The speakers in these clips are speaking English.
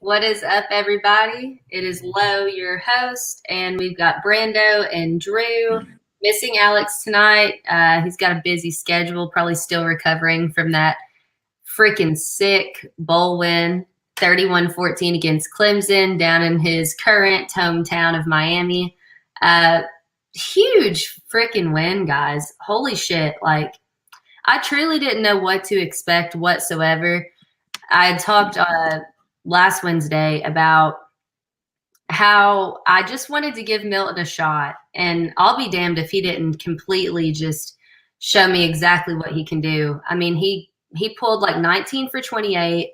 What is up, everybody? It is Lo, your host, and we've got Brando and Drew. Missing Alex tonight. He's got a busy schedule, probably still recovering from that freaking sick bowl win, 31-14 against Clemson down in his current hometown of Miami. Huge freaking win, guys. Holy shit. Like, I truly didn't know what to expect whatsoever. I had talked last Wednesday about how I just wanted to give Milton a shot, and I'll be damned if he didn't completely just show me exactly what he can do. I mean, he pulled like 19 for 28,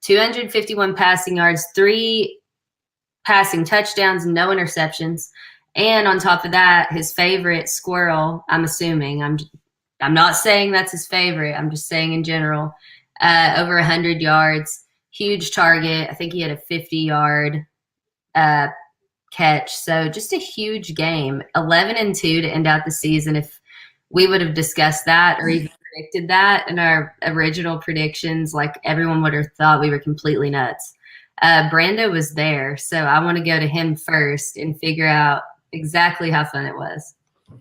251 passing yards, 3 passing touchdowns, no interceptions. And on top of that, his favorite squirrel, I'm assuming, I'm not saying that's his favorite, I'm just saying in general, over 100 yards, huge target. I think he had a 50-yard catch. So just a huge game, 11-2 to end out the season. If we would have discussed that or even predicted that in our original predictions, like, everyone would have thought we were completely nuts. Brando was there, so I want to go to him first and figure out exactly how fun it was.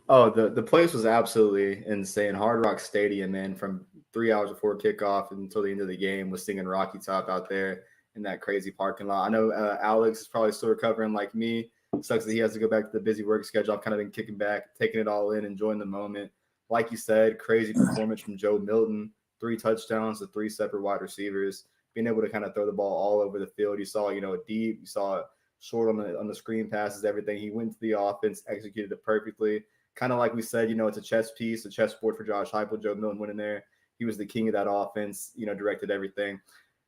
Oh, the place was absolutely insane. Hard Rock Stadium, man, from 3 hours before kickoff until the end of the game was singing Rocky Top out there in that crazy parking lot. I know Alex is probably still recovering like me. It sucks that he has to go back to the busy work schedule. I've kind of been kicking back, taking it all in, enjoying the moment. Like you said, crazy performance from Joe Milton, 3 touchdowns to 3 separate wide receivers, being able to kind of throw the ball all over the field. You saw, a deep, you saw it short on the screen passes, everything. He went to the offense, executed it perfectly. Kind of like we said, it's a chess piece, a chessboard for Josh Heupel. Joe Milton went in there. He was the king of that offense, directed everything.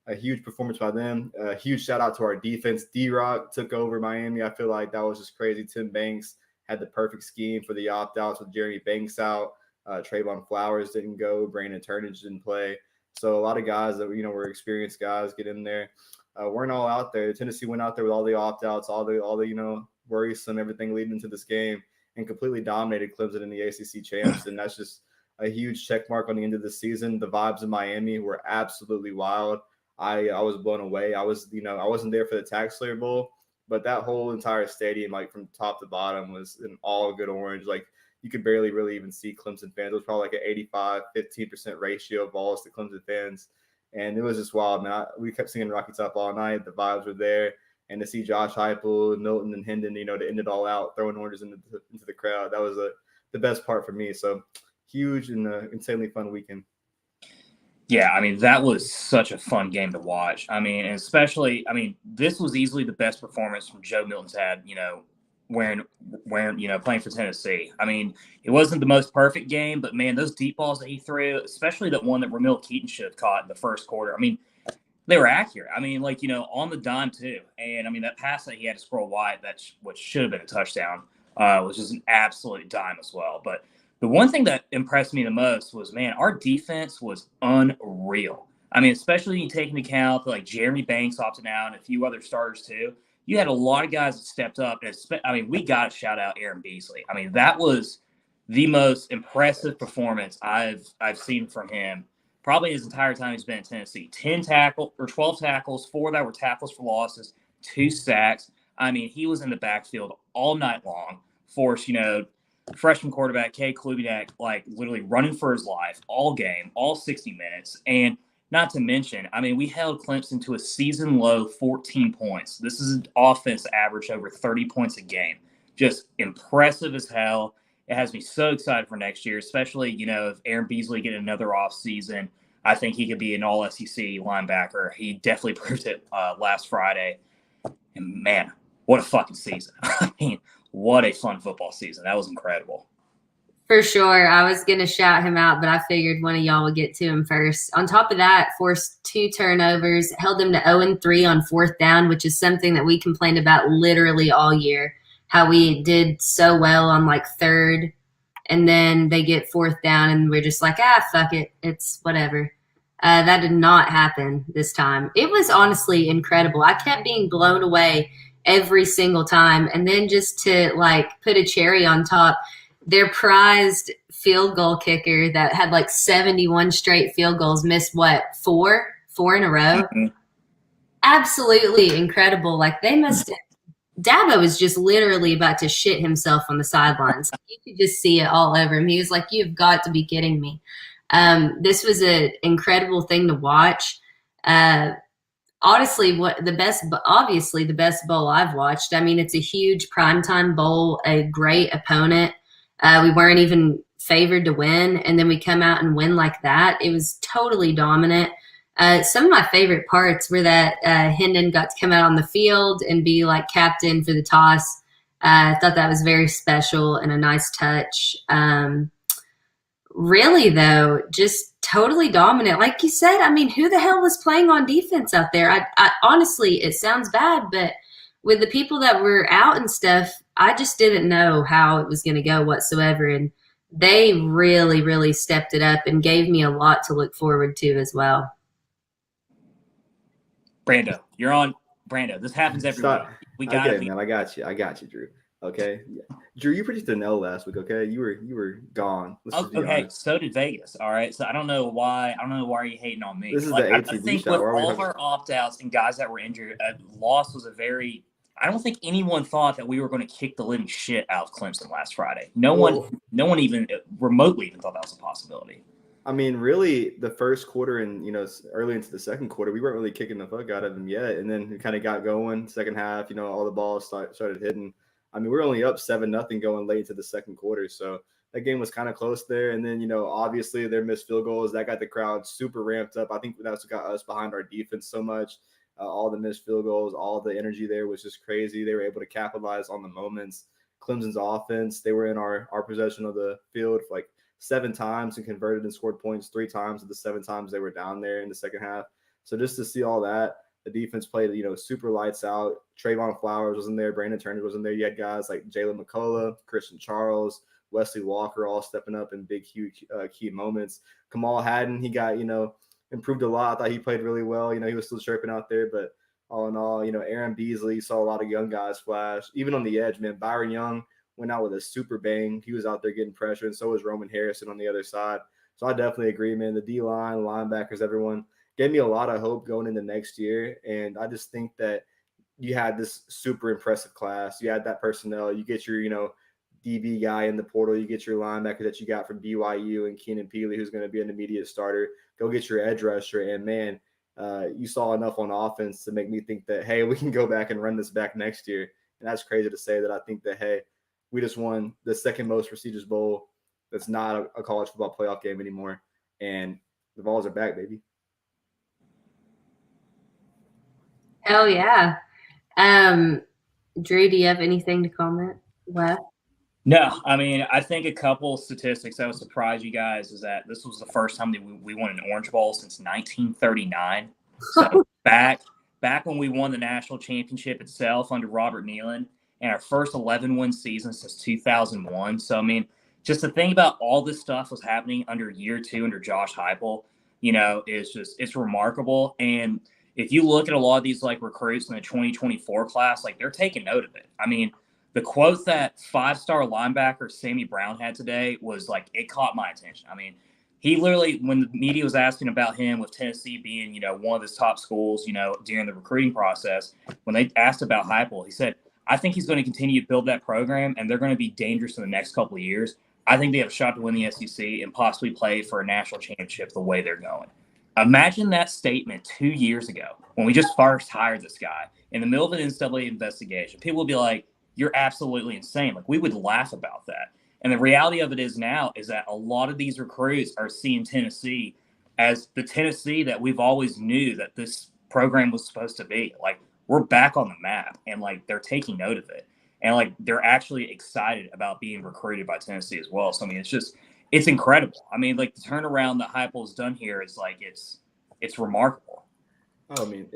A huge performance by them. A huge shout out to our defense. D-Rock took over Miami. I feel like that was just crazy. Tim Banks had the perfect scheme for the opt-outs with Jeremy Banks out. Trayvon Flowers didn't go. Brandon Turnage didn't play. So a lot of guys that, were experienced guys get in there. Weren't all out there. Tennessee went out there with all the opt-outs, all the worrisome everything leading into this game, and completely dominated Clemson in the ACC champs. And that's just a huge check mark on the end of the season. The vibes in Miami were absolutely wild. I was blown away. I wasn't there for the Tax Slayer Bowl, but that whole entire stadium, like from top to bottom, was an all good orange. Like, you could barely really even see Clemson fans. It was probably like an 85-15% ratio of Vols to Clemson fans. And it was just wild, man. We kept singing Rocky Top all night. The vibes were there. And to see Josh Heupel, Milton, and Hendon, to end it all out, throwing oranges into the crowd, that was the best part for me. So huge and insanely fun weekend. Yeah, I mean, that was such a fun game to watch. I mean, and especially, this was easily the best performance from Joe Milton's had, wearing, playing for Tennessee. I mean, it wasn't the most perfect game, but man, those deep balls that he threw, especially that one that Ramil Keaton should have caught in the first quarter. I mean, they were accurate. I mean, on the dime too. And that pass that he had to Squirrel White, which should have been a touchdown, was just an absolute dime as well. But the one thing that impressed me the most was, man, our defense was unreal. I mean, especially when you take into account like Jeremy Banks opting out and a few other starters too. You had a lot of guys that stepped up. And we got to shout out Aaron Beasley. I mean, that was the most impressive performance I've seen from him probably his entire time he's been in Tennessee. 12 tackles, 4 that were tackles for losses, 2 sacks. I mean, he was in the backfield all night long. Forced, freshman quarterback Kay Klubiak, like, literally running for his life all game, all 60 minutes. And not to mention, we held Clemson to a season-low 14 points. This is an offense average over 30 points a game. Just impressive as hell. It has me so excited for next year, especially, if Aaron Beasley get another offseason. I think he could be an all-SEC linebacker. He definitely proved it last Friday. And, man, what a fucking season. What a fun football season. That was incredible. For sure. I was going to shout him out, but I figured one of y'all would get to him first. On top of that, forced 2 turnovers, held them to 0-3 on 4th down, which is something that we complained about literally all year, how we did so well on like 3rd, and then they get 4th down, and we're just like, fuck it. It's whatever. That did not happen this time. It was honestly incredible. I kept being blown away every single time. And then just to like put a cherry on top, their prized field goal kicker that had like 71 straight field goals missed 4 in a row. Mm-hmm. absolutely incredible. Like they must have, Dabo was just literally about to shit himself on the sidelines. You could just see it all over him. He was like, "You've got to be kidding me." This was an incredible thing to watch. Honestly, obviously the best bowl I've watched. I mean, it's a huge primetime bowl, a great opponent. We weren't even favored to win, and then we come out and win like that. It was totally dominant. Some of my favorite parts were that Hendon got to come out on the field and be like captain for the toss. I thought that was very special and a nice touch. Really, though, just totally dominant. Like you said, I mean, who the hell was playing on defense out there? I honestly, it sounds bad, but with the people that were out and stuff, I just didn't know how it was going to go whatsoever. And they really, really stepped it up and gave me a lot to look forward to as well. Brando, you're on. Brando, this happens every week. We got it, man. I got you, Drew. Okay, yeah. Drew, you predicted an L last week. Okay, you were gone. Okay, so did Vegas. All right, so I don't know why you're hating on me. This is the ATB I think shot. with all of our opt-outs and guys that were injured, a loss was I don't think anyone thought that we were going to kick the living shit out of Clemson last Friday. No one even remotely even thought that was a possibility. I mean, really, the first quarter and early into the second quarter, we weren't really kicking the fuck out of them yet, and then it kind of got going. Second half, all the balls started hitting. I mean, we were only up 7-0 going late into the second quarter, so that game was kind of close there. And then, obviously their missed field goals that got the crowd super ramped up. I think that's what got us behind our defense so much. All the missed field goals, all the energy there was just crazy. They were able to capitalize on the moments. Clemson's offense, they were in our possession of the field for like 7 times and converted and scored points 3 times of the 7 times they were down there in the second half. So just to see all that, the defense played, super lights out. Trayvon Flowers was in there. Brandon Turner was in there. You had guys like Jalen McCullough, Christian Charles, Wesley Walker all stepping up in big, huge key moments. Kamal Haddon, he got, improved a lot. I thought he played really well. He was still chirping out there, but all in all, Aaron Beasley saw a lot of young guys flash. Even on the edge, man, Byron Young went out with a super bang. He was out there getting pressure, and so was Roman Harrison on the other side. So I definitely agree, man. The D-line, linebackers, everyone gave me a lot of hope going into next year. And I just think that you had this super impressive class. You had that personnel. You get your, DB guy in the portal. You get your linebacker that you got from BYU and Keenan Peely, who's going to be an immediate starter. Go get your edge rusher. And, man, you saw enough on offense to make me think that, hey, we can go back and run this back next year. And that's crazy to say that I think that, hey, we just won the second most prestigious bowl that's not a college football playoff game anymore. And the Vols are back, baby. Hell yeah. Drew, do you have anything to comment? What? No, I mean, I think a couple statistics that would surprise you guys is that this was the first time that we won an Orange Bowl since 1939. So back when we won the national championship itself under Robert Nealon, and our first 11-win season since 2001. So, I mean, just to think about all this stuff was happening under year 2 under Josh Heupel, it's remarkable. And if you look at a lot of these like recruits in the 2024 class, like they're taking note of it. I mean, the quote that 5-star linebacker Sammy Brown had today was like, it caught my attention. I mean, he literally, when the media was asking about him with Tennessee being, one of his top schools, during the recruiting process, when they asked about Heupel, he said, I think he's going to continue to build that program, and they're going to be dangerous in the next couple of years. I think they have a shot to win the SEC and possibly play for a national championship the way they're going. Imagine that statement 2 years ago when we just first hired this guy in the middle of an NCAA investigation. People would be like, you're absolutely insane. Like, we would laugh about that. And the reality of it is now is that a lot of these recruits are seeing Tennessee as the Tennessee that we've always knew that this program was supposed to be. Like, we're back on the map, and like they're taking note of it, and like they're actually excited about being recruited by Tennessee as well. So I mean, it's incredible. I mean, like the turnaround that Heupel's done here is like it's remarkable. Oh, I mean,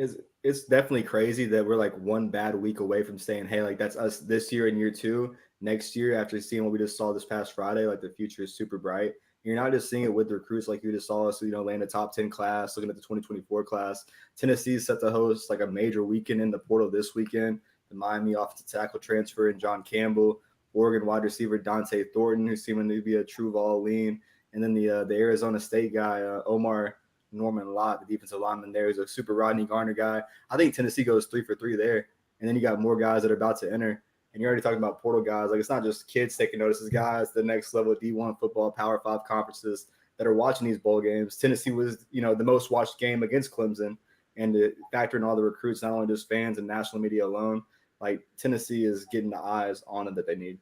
it's definitely crazy that we're like one bad week away from saying, hey, like that's us this year in year 2. Next year, after seeing what we just saw this past Friday, like the future is super bright. You're not just seeing it with the recruits like you just saw us, land a top 10 class, looking at the 2024 class. Tennessee is set to host like a major weekend in the portal this weekend. The Miami offensive tackle transfer and John Campbell, Oregon wide receiver Dante Thornton, who's seeming to be a true Vol lean, and then the Arizona State guy, Omar Norman Lott, the defensive lineman there, is a super Rodney Garner guy. I think Tennessee goes 3 for 3 there. And then you got more guys that are about to enter. And you're already talking about portal guys. Like, it's not just kids taking notice. It's guys, the next level of D1 football, Power 5 conferences that are watching these bowl games. Tennessee was, the most watched game against Clemson. And to factor in all the recruits, not only just fans and national media alone, like Tennessee is getting the eyes on it that they need.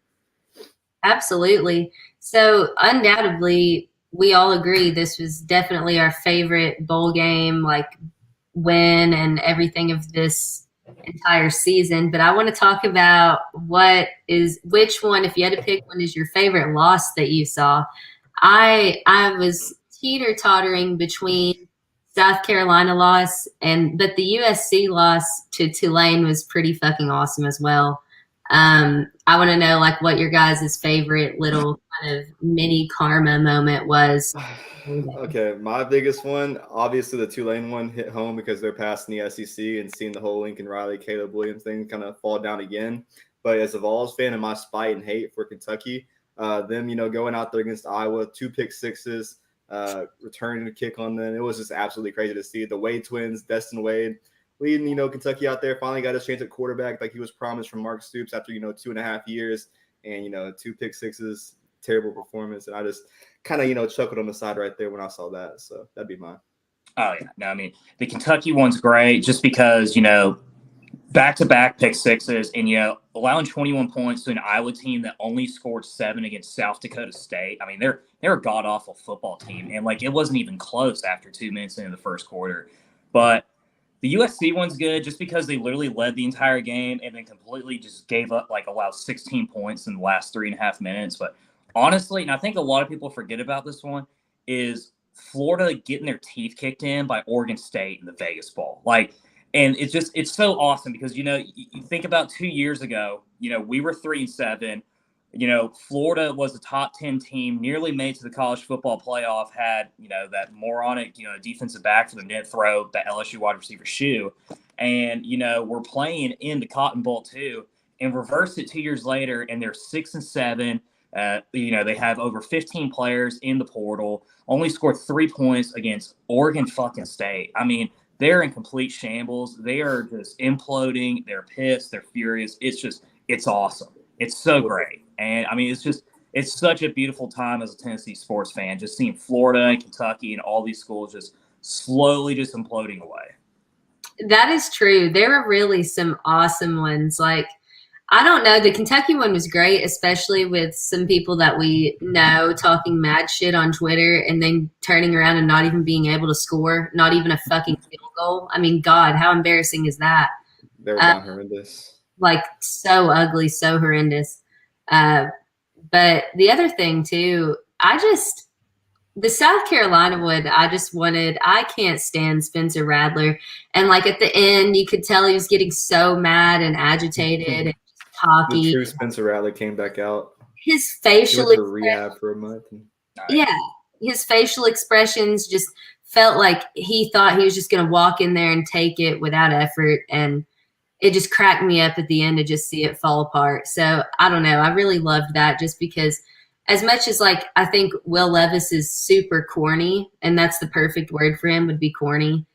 Absolutely. So undoubtedly, we all agree this was definitely our favorite bowl game, like win and everything of this entire season. But I want to talk about which one, if you had to pick one, is your favorite loss that you saw. I was teeter-tottering between South Carolina loss but the USC loss to Tulane was pretty fucking awesome as well. I want to know like what your guys' favorite little kind of mini karma moment was. Okay, my biggest one, obviously the Tulane one hit home because they're passing the SEC and seeing the whole Lincoln Riley, Caleb Williams thing kind of fall down again. But as a Vols fan and my spite and hate for Kentucky, them, going out there against Iowa, 2 pick sixes, returning the kick on them. It was just absolutely crazy to see. The Wade twins, Destin Wade, leading, Kentucky out there, finally got his chance at quarterback like he was promised from Mark Stoops after, 2.5 years and, 2 pick sixes, terrible performance. And I just kind of, chuckled on the side right there when I saw that. So that'd be mine. Oh, yeah. No, I mean, the Kentucky one's great just because, back-to-back pick sixes and, allowing 21 points to an Iowa team that only scored 7 against South Dakota State. I mean, they're a god-awful football team. And, it wasn't even close after 2 minutes into the first quarter. But the USC one's good just because they literally led the entire game and then completely just gave up, allowed 16 points in the last 3.5 minutes. But honestly, and I think a lot of people forget about this one, is Florida getting their teeth kicked in by Oregon State in the Vegas Bowl. And it's so awesome because, you think about 2 years ago, we were 3-7. Florida was a top 10 team, nearly made to the college football playoff, had, that moronic, defensive back for them didn't throw that LSU wide receiver shoe. And, we're playing in the Cotton Bowl too and reversed it 2 years later. And they're 6-7. They have over 15 players in the portal, only scored 3 points against Oregon fucking State. I mean, they're in complete shambles. They are just imploding. They're pissed. They're furious. It's awesome. It's so great. And I mean, it's such a beautiful time as a Tennessee sports fan, just seeing Florida and Kentucky and all these schools just slowly just imploding away. That is true. There were really some awesome ones. I don't know. The Kentucky one was great, especially with some people that we know talking mad shit on Twitter and then turning around and not even being able to score, not even a fucking field goal. I mean, God, how embarrassing is that? They were horrendous. So ugly, so horrendous. But the other thing, too, the South Carolina one, I can't stand Spencer Rattler. And, at the end, you could tell he was getting so mad and agitated and cocky. The true Spencer Rattler came back out. His facial expressions. Rehab for a month. Yeah. His facial expressions just felt like he thought he was just going to walk in there and take it without effort. And it just cracked me up at the end to just see it fall apart. So I don't know. I really loved that just because as much as I think Will Levis is super corny, and that's the perfect word for him would be corny.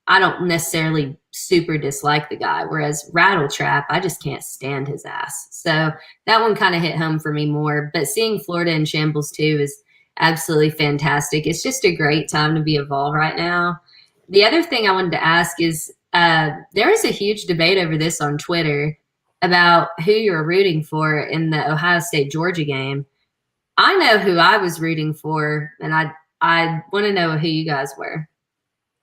I don't necessarily super dislike the guy, whereas Rattletrap, I just can't stand his ass. So that one kind of hit home for me more. But seeing Florida in shambles too is absolutely fantastic. It's just a great time to be a Vol right now. The other thing I wanted to ask is there was a huge debate over this on Twitter about who you were rooting for in the Ohio State-Georgia game. I know who I was rooting for, and I want to know who you guys were.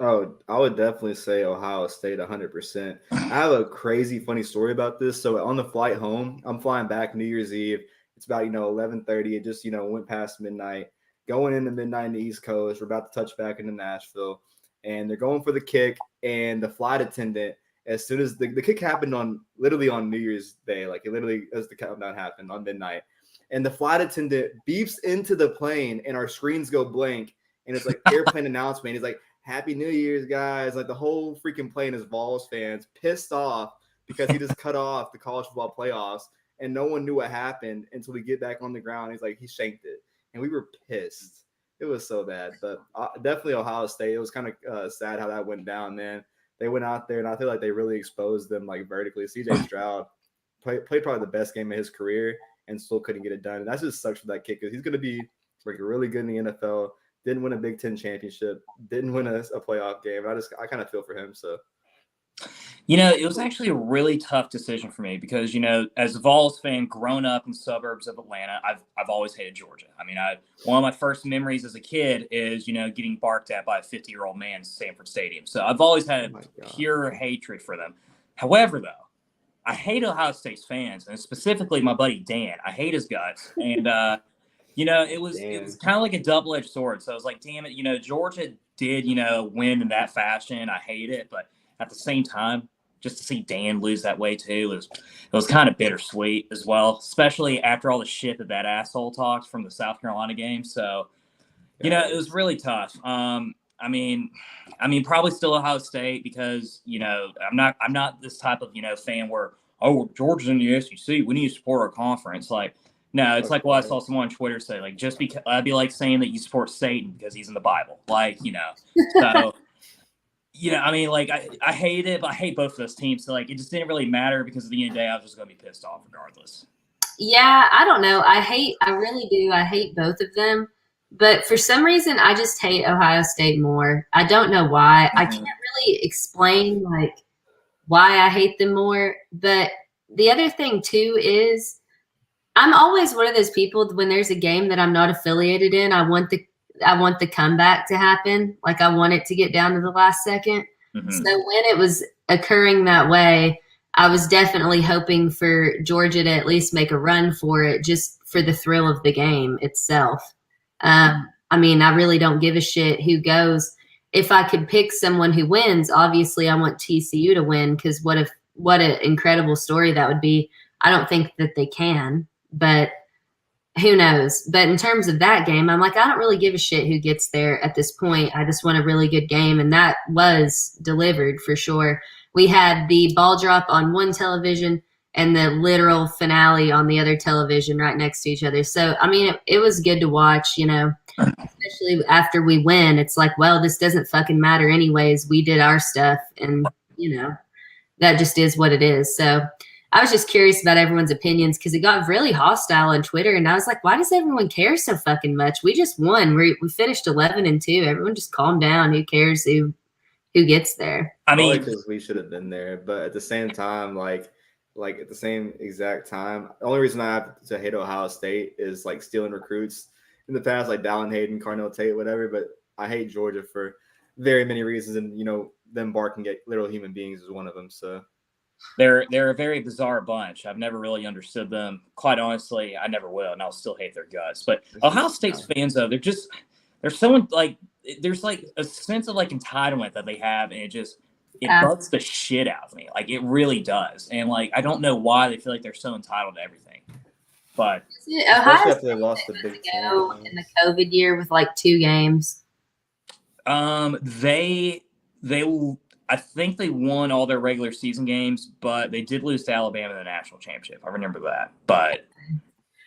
Oh, I would definitely say Ohio State 100%. I have a crazy funny story about this. So on the flight home, I'm flying back New Year's Eve. It's about, 11:30. It just, went past midnight. Going into midnight in the East Coast. We're about to touch back into Nashville. And they're going for the kick. And the flight attendant, as soon as the kick happened literally on New Year's Day, it literally as the countdown happened on midnight. And the flight attendant beeps into the plane and our screens go blank. And it's airplane announcement. He's like, Happy New Year's, guys. The whole freaking plane is Vols fans pissed off because he just cut off the college football playoffs and no one knew what happened until we get back on the ground. He's like, he shanked it. And we were pissed. It was so bad. But definitely Ohio State. It was kind of sad how that went down, man. They went out there, and I feel like they really exposed them like vertically. C.J. Stroud played probably the best game of his career and still couldn't get it done. And that just sucks for that kid because he's going to be like really good in the NFL. Didn't win a Big Ten championship. Didn't win a playoff game. I kind of feel for him. So. It was actually a really tough decision for me because, as a Vols fan, grown up in suburbs of Atlanta, I've always hated Georgia. I mean, one of my first memories as a kid is, getting barked at by a 50-year-old man in Sanford Stadium. So I've always had pure hatred for them. However, though, I hate Ohio State's fans, and specifically my buddy Dan. I hate his guts. And, it was kind of like a double-edged sword. So I was like, damn it, Georgia did, win in that fashion. I hate it, but at the same time, just to see Dan lose that way too, it was kind of bittersweet as well, especially after all the shit that asshole talked from the South Carolina game. So, it was really tough. I mean, probably still Ohio State because I'm not this type of fan where Georgia's in the SEC, we need to support our conference. Like, no, it's like what I saw someone on Twitter say, like just because I'd be like saying that you support Satan because he's in the Bible, like so. I hate it, but I hate both of those teams. So, it just didn't really matter because at the end of the day, I was just going to be pissed off regardless. Yeah, I don't know. I really do. I hate both of them. But for some reason, I just hate Ohio State more. I don't know why. Mm-hmm. I can't really explain, why I hate them more. But the other thing, too, is I'm always one of those people when there's a game that I'm not affiliated in, I want the comeback to happen. Like, I want it to get down to the last second. Mm-hmm. So when it was occurring that way, I was definitely hoping for Georgia to at least make a run for it just for the thrill of the game itself. I really don't give a shit who goes. If I could pick someone who wins, obviously I want TCU to win because what an incredible story that would be. I don't think that they can, but who knows? But in terms of that game, I'm like, I don't really give a shit who gets there at this point. I just want a really good game. And that was delivered for sure. We had the ball drop on one television and the literal finale on the other television right next to each other. So, it was good to watch, especially after we win. It's like, well, this doesn't fucking matter anyways. We did our stuff and, that just is what it is. So I was just curious about everyone's opinions because it got really hostile on Twitter. And I was like, why does everyone care so fucking much? We just won. We finished 11-2. Everyone just calm down. Who cares who gets there? Because we should have been there. But at the same time, like at the same exact time, the only reason I have to hate Ohio State is stealing recruits in the past, like Dallin Hayden, Carnell Tate, whatever. But I hate Georgia for very many reasons. And, them barking at literal human beings is one of them. So. They're a very bizarre bunch. I've never really understood them. Quite honestly, I never will, and I'll still hate their guts. But Ohio State's fans, though, they're so there's a sense of entitlement that they have, and it bugs the shit out of me. It really does. And I don't know why they feel like they're so entitled to everything. But Ohio State lost the Big Ten in the COVID year with 2 games. I think they won all their regular season games, but they did lose to Alabama in the national championship. I remember that. But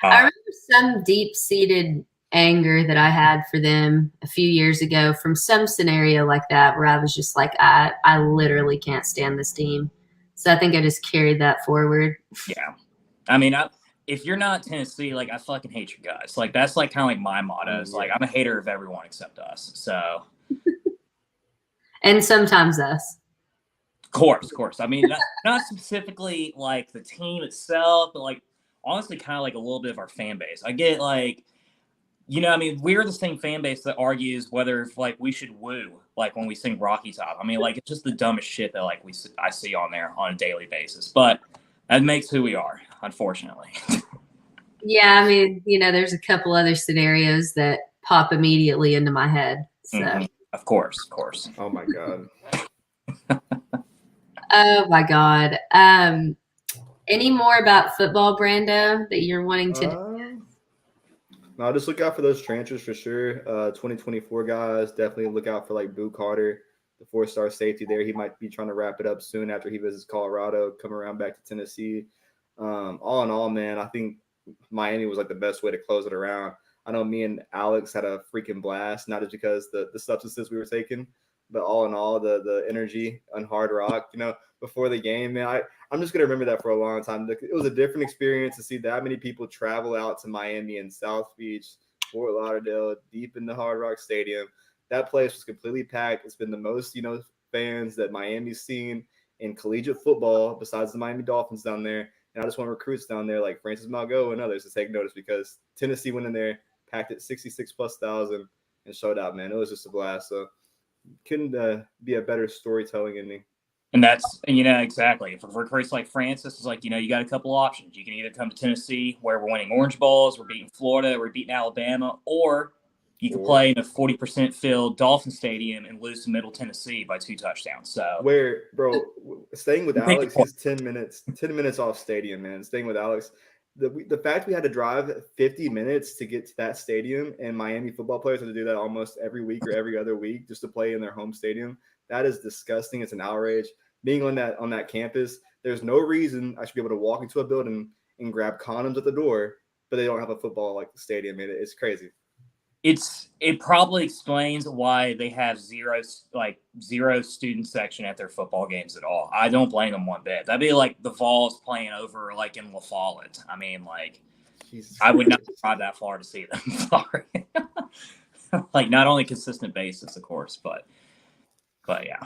I remember some deep-seated anger that I had for them a few years ago from some scenario like that where I was just like, I literally can't stand this team. So I think I just carried that forward. Yeah. If you're not Tennessee, I fucking hate you guys. That's kind of my motto. It's I'm a hater of everyone except us. So. And sometimes us. Of course. Not specifically the team itself, but honestly kind of a little bit of our fan base. I get we're the same fan base that argues whether we should woo when we sing Rocky Top. It's just the dumbest shit that I see on there on a daily basis. But that makes who we are, unfortunately. Yeah, there's a couple other scenarios that pop immediately into my head. So. Mm-hmm. Of course. Oh my god. Oh my god. Any more about football, Brando, that you're wanting to? No, just look out for those transfers for sure. 2024 guys, definitely look out for Boo Carter, the 4-star safety there. He might be trying to wrap it up soon after he visits Colorado, come around back to Tennessee. All in all, man, I think Miami was the best way to close it around. I know me and Alex had a freaking blast, not just because the substances we were taking, but all in all, the energy on Hard Rock, before the game, man. I'm just gonna remember that for a long time. It was a different experience to see that many people travel out to Miami and South Beach, Fort Lauderdale, deep in the Hard Rock Stadium. That place was completely packed. It's been the most, fans that Miami's seen in collegiate football, besides the Miami Dolphins down there. And I just want recruits down there like Francis Malgo and others to take notice, because Tennessee went in there, packed it 66,000+ and showed out, man. It was just a blast. So couldn't be a better storytelling ending. And exactly. For recruits like Francis, it's like, you got a couple options. You can either come to Tennessee where we're winning Orange Bowls, we're beating Florida, we're beating Alabama, or you can play in a 40% filled Dolphin Stadium and lose to Middle Tennessee by 2 touchdowns. So staying with Alex, he's 10 minutes off stadium, man. Staying with Alex, the fact we had to drive 50 minutes to get to that stadium, and Miami football players have to do that almost every week or every other week just to play in their home stadium. That is disgusting. It's an outrage. Being on that campus, there's no reason I should be able to walk into a building and grab condoms at the door, but they don't have a football like stadium. It's crazy. It probably explains why they have zero student section at their football games at all. I don't blame them one bit. That'd be like the Vols playing over like in La Follette. I mean, like, Jesus, I would not drive that far to see them. Sorry. Like, not only consistent basis, of course, but yeah.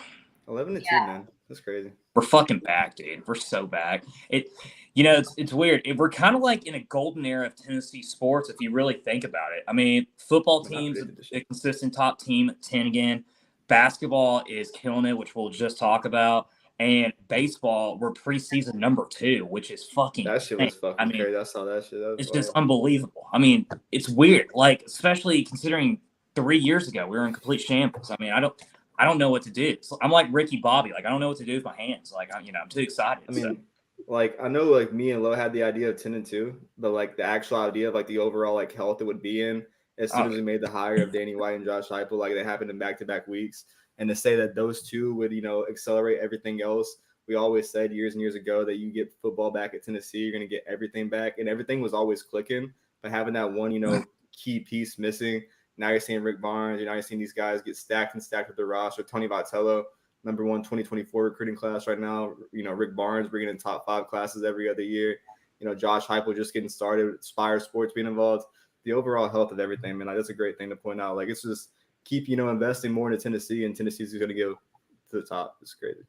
11-2, man. That's crazy. We're fucking back, dude. We're so back. It's weird. We're kind of like in a golden era of Tennessee sports, if you really think about it. I mean, football team's a consistent top team at 10 again. Basketball is killing it, which we'll just talk about. And baseball, we're preseason number 2, which is fucking that shit was fucking crazy. I saw that shit. It's just unbelievable. I mean, it's weird. Like, especially considering 3 years ago, we were in complete shambles. I mean, I don't know what to do. So I'm like Ricky Bobby. Like, I don't know what to do with my hands. Like, I'm too excited. I mean, like, I know, like, me and Lo had the idea of 10-2, but like the actual idea of like the overall like health it would be in as soon as we made the hire of Danny White and Josh Heupel, like, they happened in back-to-back weeks, and to say that those two would accelerate everything else. We always said years and years ago that you get football back at Tennessee, you're gonna get everything back, and everything was always clicking. But having that one key piece missing. Now you're seeing Rick Barnes. Now you're seeing these guys get stacked with their roster. Tony Vitello, number 1 2024 recruiting class right now. Rick Barnes bringing in top 5 classes every other year. Josh Heupel just getting started. Spire Sports being involved. The overall health of everything, man. Like, that's a great thing to point out. Like, it's just keep investing more into Tennessee, and Tennessee's going to go to the top. It's crazy.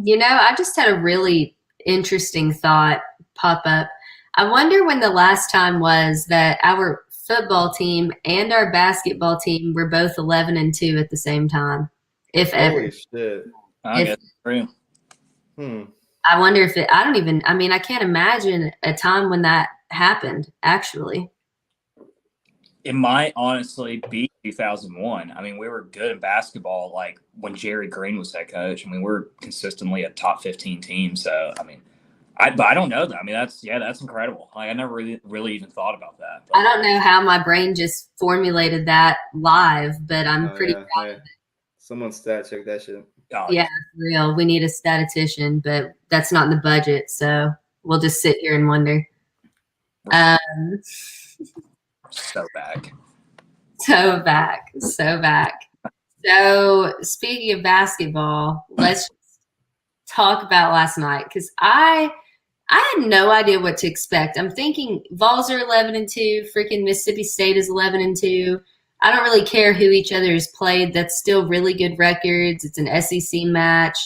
I just had a really interesting thought pop up. I wonder when the last time was that our football team and our basketball team were both 11-2 at the same time, if ever. Holy shit! I guess it's true. I wonder if I can't imagine a time when that happened. Actually, it might honestly be 2001. I mean, we were good in basketball, like when Jerry Green was head coach. I mean, we're consistently a top 15 team. So, I mean, I don't know that. I mean, that's incredible. Like, I never really even thought about that. But I don't know how my brain just formulated that live, but I'm pretty proud of it. Someone stat check that shit. Oh, yeah, for real. We need a statistician, but that's not in the budget, so we'll just sit here and wonder. So back. So speaking of basketball, let's talk about last night, because I had no idea what to expect. I'm thinking Vols are 11-2, freaking Mississippi State is 11-2. I don't really care who each other has played. That's still really good records. It's an SEC match.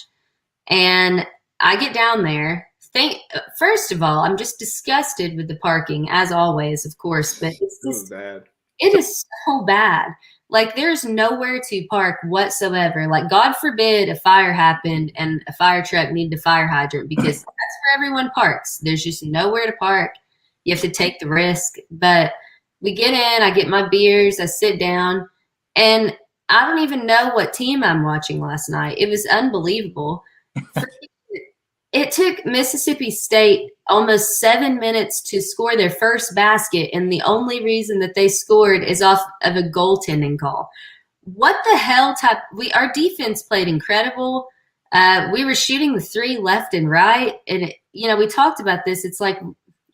And I get down there. First of all, I'm just disgusted with the parking, as always, of course. But it's just bad. It is so bad. Like, there's nowhere to park whatsoever. Like, God forbid a fire happened and a fire truck needed a fire hydrant, because that's where everyone parks. There's just nowhere to park. You have to take the risk. But we get in, I get my beers, I sit down, and I don't even know what team I'm watching last night. It was unbelievable. It took Mississippi State almost 7 minutes to score their first basket, and the only reason that they scored is off of a goaltending call. What the hell our defense played incredible. We were shooting the 3 left and right, and we talked about this. It's like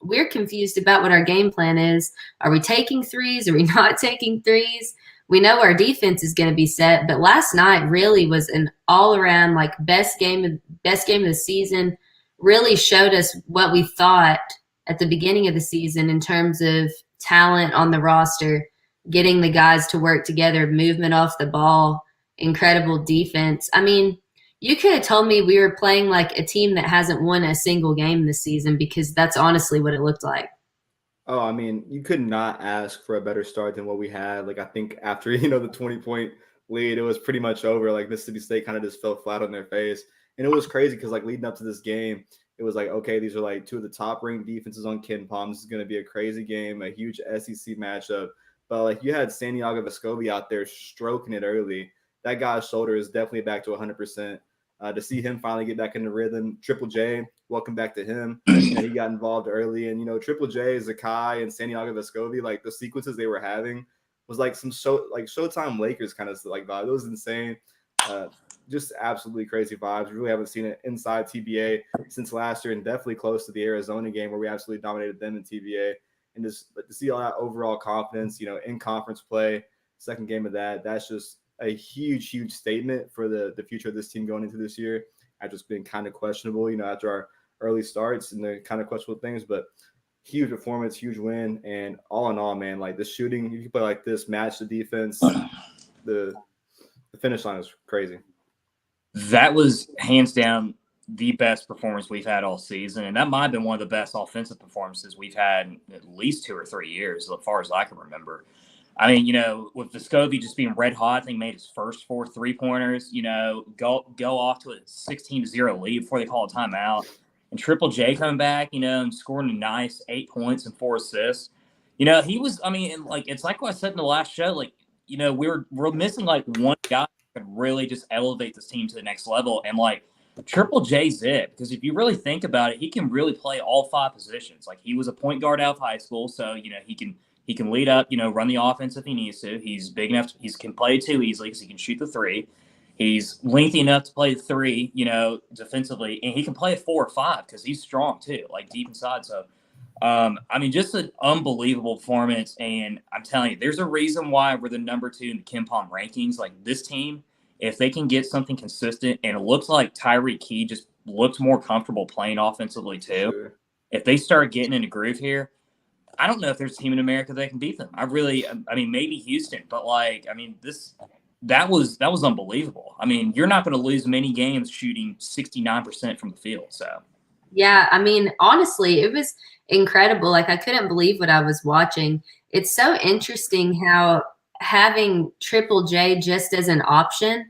we're confused about what our game plan is. Are we taking threes? Are we not taking threes? We know our defense is going to be set, but last night really was an all-around like best game of the season. Really showed us what we thought at the beginning of the season in terms of talent on the roster, getting the guys to work together, movement off the ball, incredible defense. I mean, you could have told me we were playing like a team that hasn't won a single game this season, because that's honestly what it looked like. Oh, I mean, you could not ask for a better start than what we had. Like, I think after, the 20-point lead, it was pretty much over. Like, Mississippi State kind of just fell flat on their face. And it was crazy because, like, leading up to this game, it was like, okay, these are like two of the top-ranked defenses on KenPom. This is going to be a crazy game, a huge SEC matchup. But, like, you had Santiago Vescovi out there stroking it early. That guy's shoulder is definitely back to 100%. To see him finally get back into rhythm. Triple J, welcome back to him. He got involved early. And, Triple J, Zakai, and Santiago Vescovi, like, the sequences they were having was like some Showtime Lakers kind of like vibe. It was insane. Just absolutely crazy vibes. We really haven't seen it inside TBA since last year, and definitely close to the Arizona game where we absolutely dominated them in TBA. And just to see all that overall confidence, in conference play, second game of that's just a huge statement for the future of this team going into this year. After it's been kind of questionable, after our early starts and the kind of questionable things, but huge performance, huge win. And all in all, man, like the shooting, you can play like this, match the defense, the finish line is crazy. That was hands down the best performance we've had all season. And that might have been one of the best offensive performances we've had in at least 2 or 3 years, as far as I can remember. I mean, with Vescovi just being red hot, I think made his first 4 3-pointers, go off to a 16-0 lead before they call a timeout. And Triple J coming back, and scoring a nice 8 points and 4 assists. He was, I mean, like, it's like what I said in the last show, like, we're missing like one guy who could really just elevate this team to the next level. And like Triple J's it, because if you really think about it, he can really play all 5 positions. Like, he was a point guard out of high school, so, he can lead up, run the offense if he needs to. He's big enough. He can play 2 easily because he can shoot the 3. He's lengthy enough to play the 3, defensively. And he can play a 4 or 5 because he's strong too, like deep inside. So, I mean, just an unbelievable performance. And I'm telling you, there's a reason why we're the number 2 in the KenPom rankings. Like, this team, if they can get something consistent, and it looks like Tyreek Key just looks more comfortable playing offensively too. Sure. If they start getting in a groove here, I don't know if there's a team in America that can beat them. I mean, maybe Houston, but that was unbelievable. I mean, you're not going to lose many games shooting 69% from the field. So, yeah, I mean, honestly, it was incredible. Like, I couldn't believe what I was watching. It's so interesting how having Triple J just as an option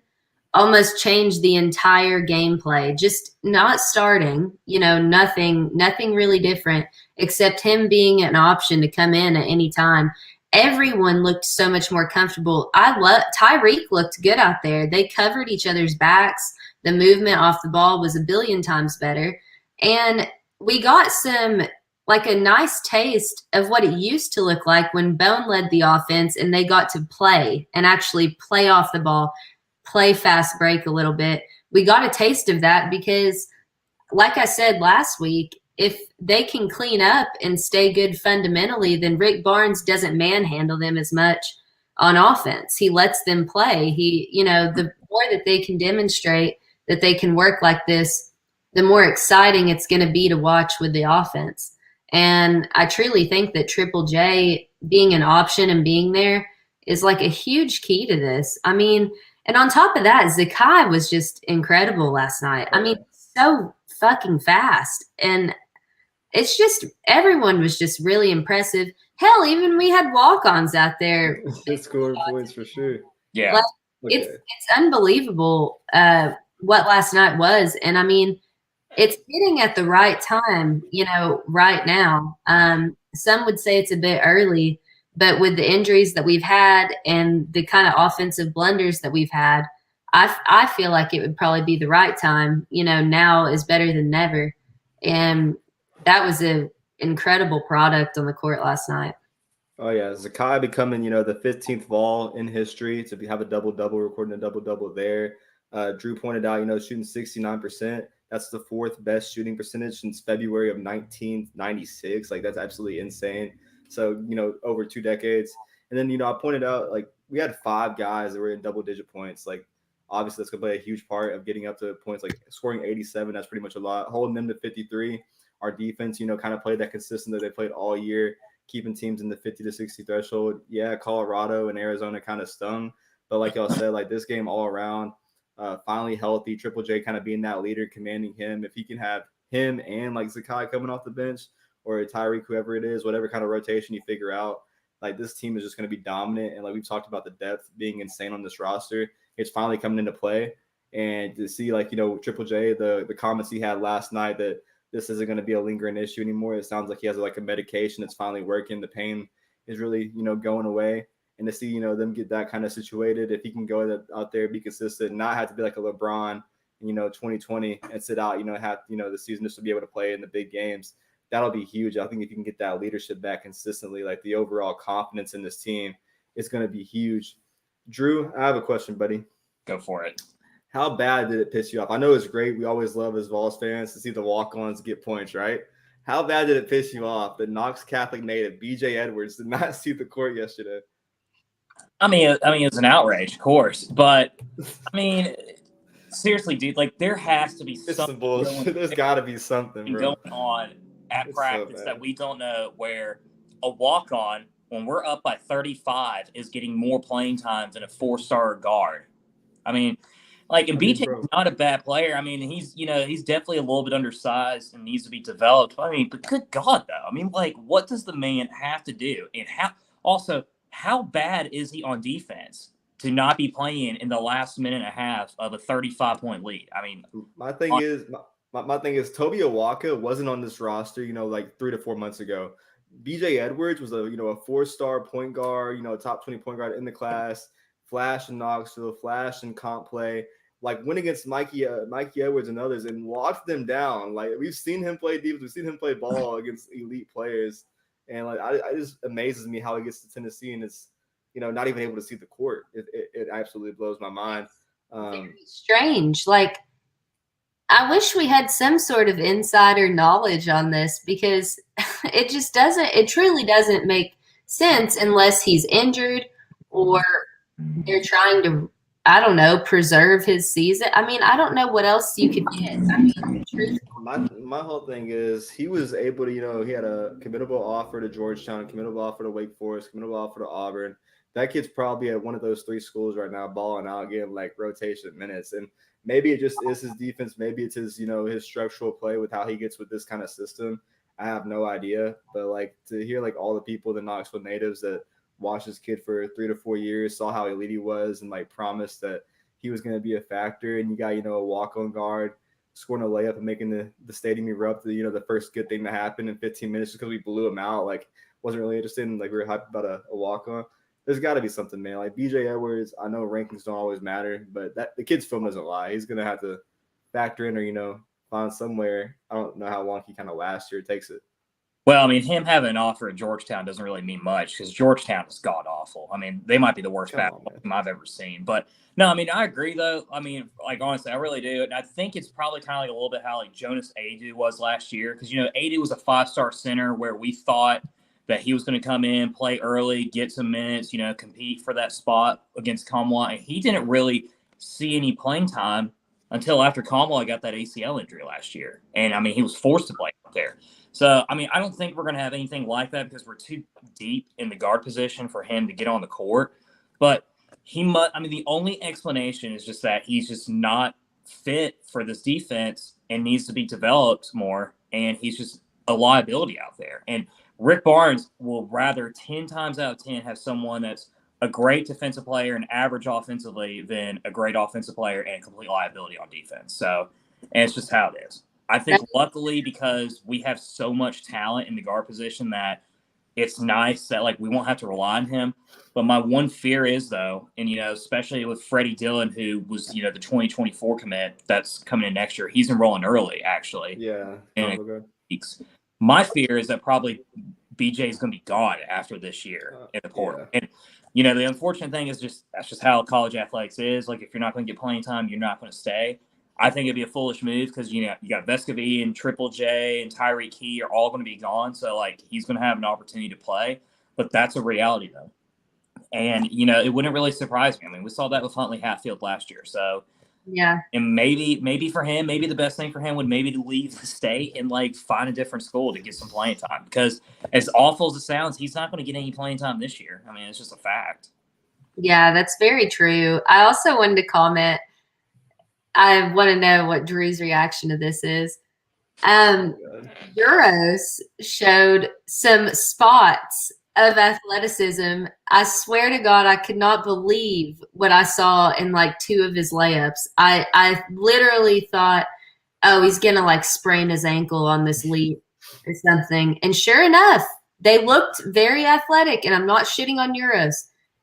almost changed the entire gameplay. Just not starting, nothing really different except him being an option to come in at any time. Everyone looked so much more comfortable. Tyreek looked good out there. They covered each other's backs. The movement off the ball was a billion times better. And we got a nice taste of what it used to look like when Bone led the offense and they got to play and actually play off the ball, play fast break a little bit. We got a taste of that because, like I said last week, if they can clean up and stay good fundamentally, then Rick Barnes doesn't manhandle them as much on offense. He lets them play. The more that they can demonstrate that they can work like this, the more exciting it's going to be to watch with the offense. And I truly think that Triple J being an option and being there is like a huge key to this. I mean, and on top of that, Zakai was just incredible last night. I mean, so fucking fast. And it's just, everyone was just really impressive. Hell, even we had walk-ons out there. Scoring points for sure. Yeah. It's unbelievable what last night was. And I mean, it's hitting at the right time, right now. Some would say it's a bit early, but with the injuries that we've had and the kind of offensive blunders that we've had, I feel like it would probably be the right time. Now is better than never. And that was an incredible product on the court last night. Oh, yeah. Zakai becoming, the 15th Vol in history to have a double-double, recording a double-double there. Drew pointed out, shooting 69%. That's the 4th best shooting percentage since February of 1996. Like, that's absolutely insane. So, over 2 decades. And then, I pointed out, like, we had 5 guys that were in double-digit points. Like, obviously, that's going to play a huge part of getting up to points. Like, scoring 87, that's pretty much a lot. Holding them to 53. Our defense, kind of played that consistent that they played all year, keeping teams in the 50 to 60 threshold. Yeah, Colorado and Arizona kind of stung. But like y'all said, like, this game all around, finally healthy. Triple J kind of being that leader, commanding him. If he can have him and, like, Zakai coming off the bench, or Tyreek, whoever it is, whatever kind of rotation you figure out, like, this team is just going to be dominant. And like we've talked about, the depth being insane on this roster, it's finally coming into play. And to see, like, Triple J, the comments he had last night that this isn't going to be a lingering issue anymore. It sounds like he has, like, a medication that's finally working. The pain is really, going away. And to see, them get that kind of situated, if he can go out there, be consistent, not have to be like a LeBron, 2020 and sit out, have, the season just to be able to play in the big games. That'll be huge. I think if you can get that leadership back consistently, like, the overall confidence in this team is going to be huge. Drew, I have a question, buddy. Go for it. How bad did it piss you off? I know it's great. We always love, as Vols fans, to see the walk-ons get points, right? How bad did it piss you off that Knox Catholic native B.J. Edwards did not see the court yesterday? I mean, it was an outrage, of course, but I mean, seriously, dude, like, there has to be something. There's got to be something, bro, going on at practice that we don't know, where a walk-on, when we're up by 35, is getting more playing time than a 4-star guard. I mean, like, and BJ is not a bad player. I mean, he's definitely a little bit undersized and needs to be developed. I mean, but good God, though. I mean, like, what does the man have to do? And how bad is he on defense to not be playing in the last minute and a half of a 35-point lead? I mean, my thing is Toby Awaka wasn't on this roster, like 3 to 4 months ago. BJ Edwards was a 4-star point guard, top 20 point guard in the class, flash in Knoxville, flash in comp play, like, went against Mikey Edwards and others and locked them down. Like, we've seen him play defense, we've seen him play ball against elite players. And, like, I just amazes me how he gets to Tennessee and is, not even able to see the court. It absolutely blows my mind. Very strange. Like, I wish we had some sort of insider knowledge on this, because it truly doesn't make sense unless he's injured or they're trying to, I don't know, preserve his season. I mean, I don't know what else you could get. I mean, my whole thing is he was able to, he had a committable offer to Georgetown, committable offer to Wake Forest, committable offer to Auburn. That kid's probably at one of those 3 schools right now, balling out, getting, like, rotation minutes. And maybe it just is his defense. Maybe it's his, his structural play with how he gets with this kind of system. I have no idea. But, like, to hear, like, all the people, the Knoxville natives that watched this kid for 3 to 4 years, saw how elite he was, and, like, promised that he was going to be a factor. And you got, a walk-on guard scoring a layup and making the stadium erupt, the first good thing to happen in 15 minutes just because we blew him out. Like, wasn't really interested in, like, we were hyped about a walk-on. There's got to be something, man. Like, BJ Edwards, I know rankings don't always matter, but the kid's film doesn't lie. He's going to have to factor in or, find somewhere. I don't know how long he kind of lasts here takes it. Well, I mean, him having an offer at Georgetown doesn't really mean much, because Georgetown is god-awful. I mean, they might be the worst basketball team I've ever seen. But, no, I mean, I agree, though. I mean, like, honestly, I really do. And I think it's probably kind of like a little bit how, like, Jonas Adu was last year. Because, Adu was a 5-star center where we thought that he was going to come in, play early, get some minutes, compete for that spot against Kamwa. And he didn't really see any playing time until after Kamwa got that ACL injury last year. And, I mean, he was forced to play out there. So, I mean, I don't think we're going to have anything like that, because we're too deep in the guard position for him to get on the court. But the only explanation is just that he's just not fit for this defense and needs to be developed more. And he's just a liability out there. And Rick Barnes will rather 10 times out of 10 have someone that's a great defensive player and average offensively than a great offensive player and a complete liability on defense. So, and it's just how it is. I think luckily, because we have so much talent in the guard position, that it's nice that, like, we won't have to rely on him. But my one fear is, though, and, especially with Freddie Dillon, who was, the 2024 commit that's coming in next year, he's enrolling early, actually. Yeah. Weeks. My fear is that probably BJ is going to be gone after this year in the portal. Yeah. And, the unfortunate thing is that's just how college athletics is. Like, if you're not going to get playing time, you're not going to stay. I think it'd be a foolish move because, you got Vescovi and Triple J and Tyreek Key are all going to be gone. So, like, he's going to have an opportunity to play. But that's a reality, though. And, it wouldn't really surprise me. I mean, we saw that with Huntley Hatfield last year. So, yeah. And maybe for him, maybe the best thing for him would maybe to leave the state and, like, find a different school to get some playing time. Because as awful as it sounds, he's not going to get any playing time this year. I mean, it's just a fact. Yeah, that's very true. I also wanted to comment. I want to know what Drew's reaction to this is. Euros showed some spots of athleticism. I swear to God, I could not believe what I saw in like 2 of his layups. I literally thought, oh, he's going to like sprain his ankle on this leap or something. And sure enough, they looked very athletic, and I'm not shitting on Euros.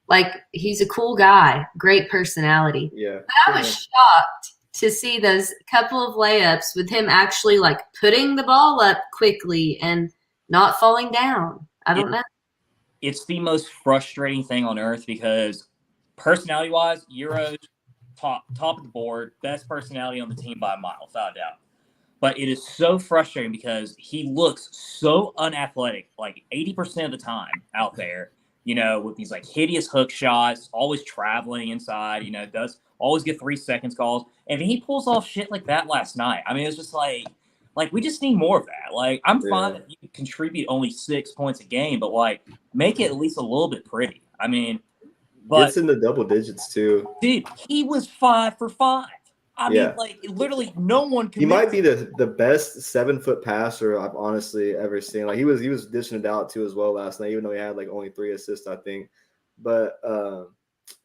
Like, he's a cool guy, great personality. Yeah. But I was shocked to see those couple of layups with him actually like putting the ball up quickly and not falling down. I don't know. It's the most frustrating thing on earth because personality-wise, Euros top of the board, best personality on the team by a mile, without a doubt. But it is so frustrating because he looks so unathletic, like 80% of the time out there, with these like hideous hook shots, always traveling inside, does always get 3 seconds calls. And he pulls off shit like that last night. I mean, it's just like we just need more of that. Like, I'm fine if you contribute only 6 points a game, but like make it at least a little bit pretty. I mean, but gets in the double digits too. Dude, he was 5 for 5. I mean, like, literally no one can. He might be the best 7-foot passer I've honestly ever seen. Like, he was dishing it out too as well last night, even though he had like only 3 assists, I think. But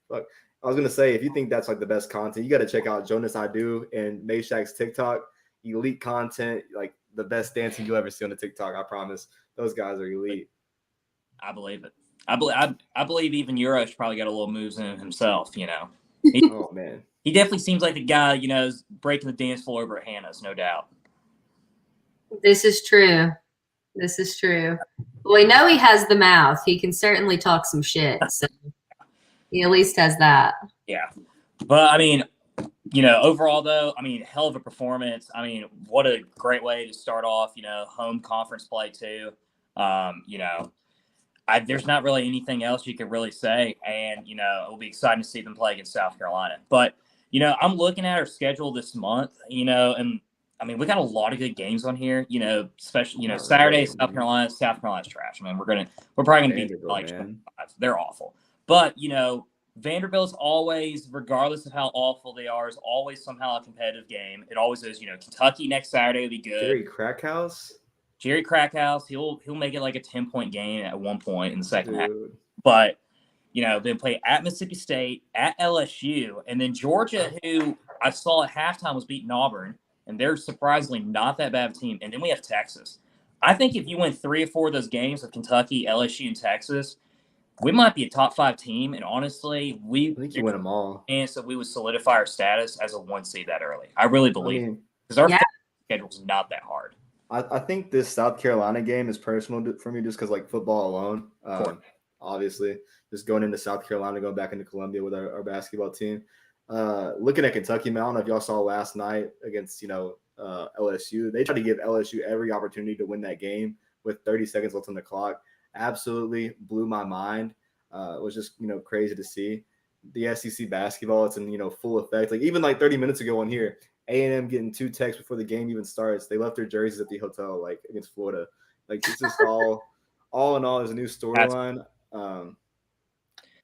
look, I was gonna say, if you think that's like the best content, you got to check out Jonas Adu and Meshack's TikTok. Elite content, like the best dancing you'll ever see on the TikTok. I promise, those guys are elite. I believe it. I believe even Euro's probably got a little moves in himself. Oh man. He definitely seems like the guy, is breaking the dance floor over at Hannah's, no doubt. This is true. Well, we know he has the mouth. He can certainly talk some shit. So he at least has that. Yeah. But, I mean, overall, though, I mean, hell of a performance. I mean, what a great way to start off, home conference play, too. There's not really anything else you could really say. And, it'll be exciting to see them play against South Carolina. But, I'm looking at our schedule this month, and I mean, we got a lot of good games on here, especially, Saturday, South Carolina's trash. I mean, we're probably going to be like 25. They're awful. But, Vanderbilt's always, regardless of how awful they are, is always somehow a competitive game. It always is, Kentucky next Saturday will be good. Jerry Crackhouse, he'll make it like a 10-point game at one point in the second half. But, they play at Mississippi State, at LSU, and then Georgia, who I saw at halftime was beating Auburn, and they're surprisingly not that bad of a team. And then we have Texas. I think if you win 3 or 4 of those games with Kentucky, LSU, and Texas, we might be a top 5 team. And honestly, I think you win them all. And so we would solidify our status as a 1 seed that early. I really believe because our schedule is not that hard. I think this South Carolina game is personal for me just because, like, football alone. Obviously, just going into South Carolina, going back into Columbia with our basketball team. Looking at Kentucky, I don't know if y'all saw last night against, LSU. They tried to give LSU every opportunity to win that game with 30 seconds left on the clock. Absolutely blew my mind. It was just, crazy to see. The SEC basketball, it's in, full effect. Like, even like 30 minutes ago on here, A&M getting 2 texts before the game even starts. They left their jerseys at the hotel, like, against Florida. Like, it's just all in all, there's a new storyline.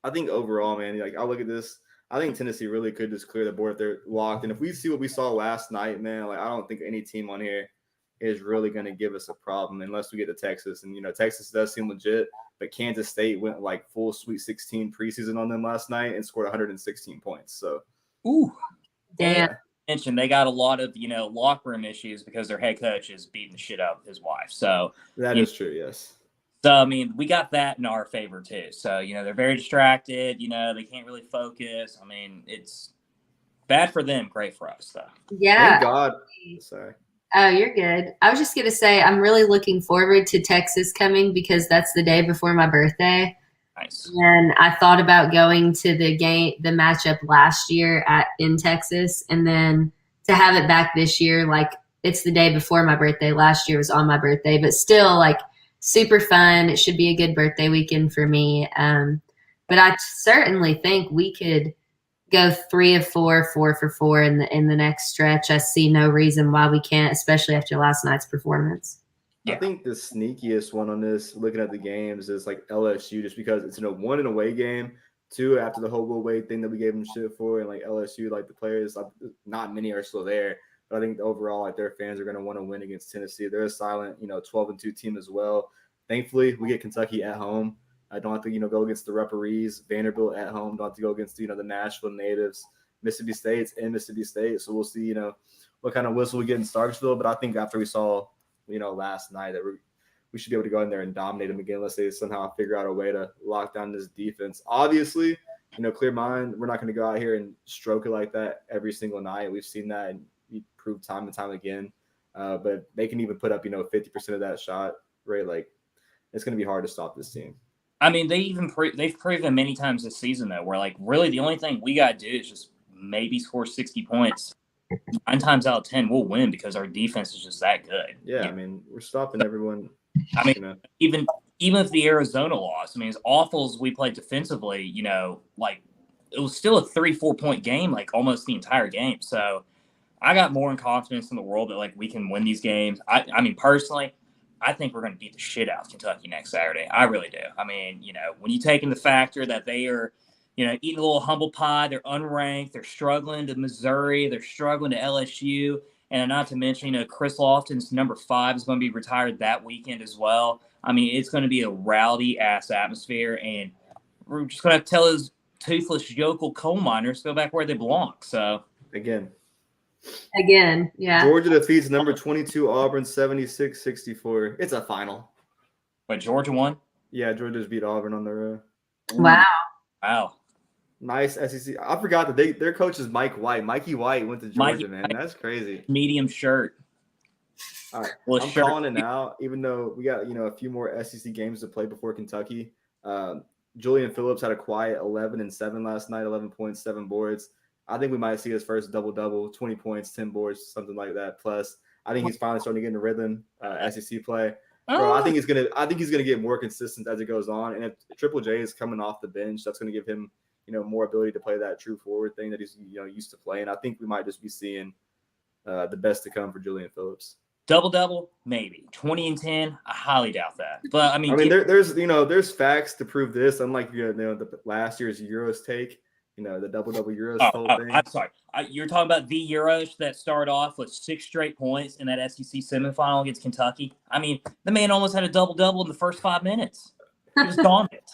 I think overall, man, like, I look at this, I think Tennessee really could just clear the board if they're locked. And if we see what we saw last night, man, like, I don't think any team on here is really going to give us a problem unless we get to Texas. And, Texas does seem legit, but Kansas State went like full Sweet 16 preseason on them last night and scored 116 points. So, damn. Mentioned they got a lot of, locker room issues because their head coach is beating the shit out of his wife. So that is true, yes. So, I mean, we got that in our favor, too. So, they're very distracted. They can't really focus. I mean, it's bad for them, great for us, though. Yeah. Thank God. Sorry. Oh, you're good. I was just going to say I'm really looking forward to Texas coming because that's the day before my birthday. Nice. And I thought about going to the matchup last year in Texas, and then to have it back this year. Like, it's the day before my birthday. Last year was on my birthday, but still, like, super fun. It should be a good birthday weekend for me. But I certainly think we could go 3 of 4, 4 for 4 in the next stretch. I see no reason why we can't, especially after last night's performance. Yeah. I think the sneakiest one on this, looking at the games, is like LSU, just because it's one an away game. 2, after the whole away thing that we gave them shit for, and like LSU, like the players, like, not many are still there, but I think overall, like, their fans are going to want to win against Tennessee. They're a silent, 12-2 team as well. Thankfully, we get Kentucky at home. I don't have to, go against the referees. Vanderbilt at home. Don't have to go against, the Nashville natives, Mississippi State. So we'll see, what kind of whistle we get in Starksville. But I think after we saw, last night, that we should be able to go in there and dominate them again. Let's say somehow figure out a way to lock down this defense. Obviously, clear mind, we're not going to go out here and stroke it like that every single night. We've seen that and we proved time and time again. But they can even put up, 50% of that shot rate. Like, it's going to be hard to stop this team. I mean, they've proven many times this season, though, where, like, really the only thing we got to do is just maybe score 60 points. 9 times out of 10, we'll win because our defense is just that good. Yeah, I mean, we're stopping everyone. I mean, even if the Arizona loss, I mean, as awful as we played defensively, like, it was still a 3-4 point game, like, almost the entire game. So I got more confidence in the world that, like, we can win these games. I mean, personally, I think we're going to beat the shit out of Kentucky next Saturday. I really do. I mean, when you take in the factor that they are, eating a little humble pie, they're unranked, they're struggling to Missouri, they're struggling to LSU, and not to mention, Chris Lofton's number 5 is going to be retired that weekend as well. I mean, it's going to be a rowdy-ass atmosphere, and we're just going to tell those toothless yokel coal miners to go back where they belong. So, Again, yeah. Georgia defeats number 22 Auburn 76-64. It's a final. But Georgia won? Yeah, Georgia just beat Auburn on the road. Wow. Nice SEC. I forgot that their coach is Mike White. Mikey White went to Georgia, man. That's crazy. Medium shirt. All right. I'm calling it now, even though we got, a few more SEC games to play before Kentucky. Julian Phillips had a quiet 11-7 last night, 11 points, 7 boards. I think we might see his first double-double, 20 points, 10 boards, something like that. Plus, I think he's finally starting to get in the rhythm, SEC play. Bro, I think he's gonna get more consistent as it goes on. And if Triple J is coming off the bench, that's gonna give him, more ability to play that true forward thing that he's used to playing. I think we might just be seeing the best to come for Julian Phillips. Double-double, maybe. 20-10, I highly doubt that. But I mean, there's facts to prove this. Unlike the last year's Euros take. The double-double Euros whole thing. I'm sorry. You're talking about the Euros that started off with 6 straight points in that SEC semifinal against Kentucky. I mean, the man almost had a double-double in the first 5 minutes. He was dominant.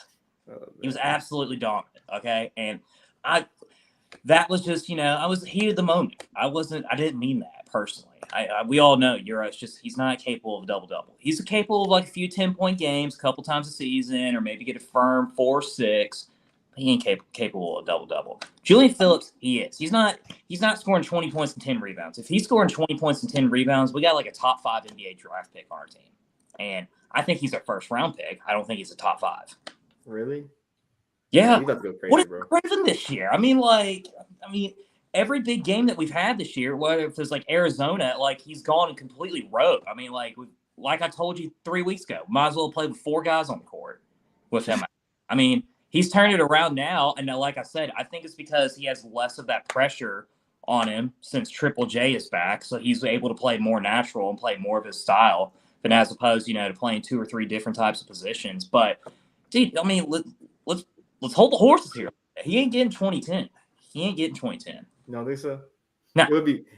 He was absolutely dominant, okay? And that was just, I was heat of the moment. I didn't mean that personally. We all know Euros he's not capable of a double-double. He's capable of like a few 10-point games a couple times a season, or maybe get a firm 4 or 6. He ain't capable of double-double. Julian Phillips, he is. He's not scoring 20 points and 10 rebounds. If he's scoring 20 points and 10 rebounds, we got like a top 5 NBA draft pick on our team. And I think he's our first-round pick. I don't think he's a top 5. Really? Yeah. You about to go crazy, what is bro. Griffin this year? I mean, every big game that we've had this year, whether it's like Arizona, like he's gone and completely rogue. I mean, like I told you 3 weeks ago, might as well play with 4 guys on the court with him. I mean, he's turned it around now, and like I said, I think it's because he has less of that pressure on him since Triple J is back, so he's able to play more natural and play more of his style than as opposed, to playing 2 or 3 different types of positions. But, dude, I mean, let's hold the horses here. He ain't getting 2010. He ain't getting 2010. No, think so? No.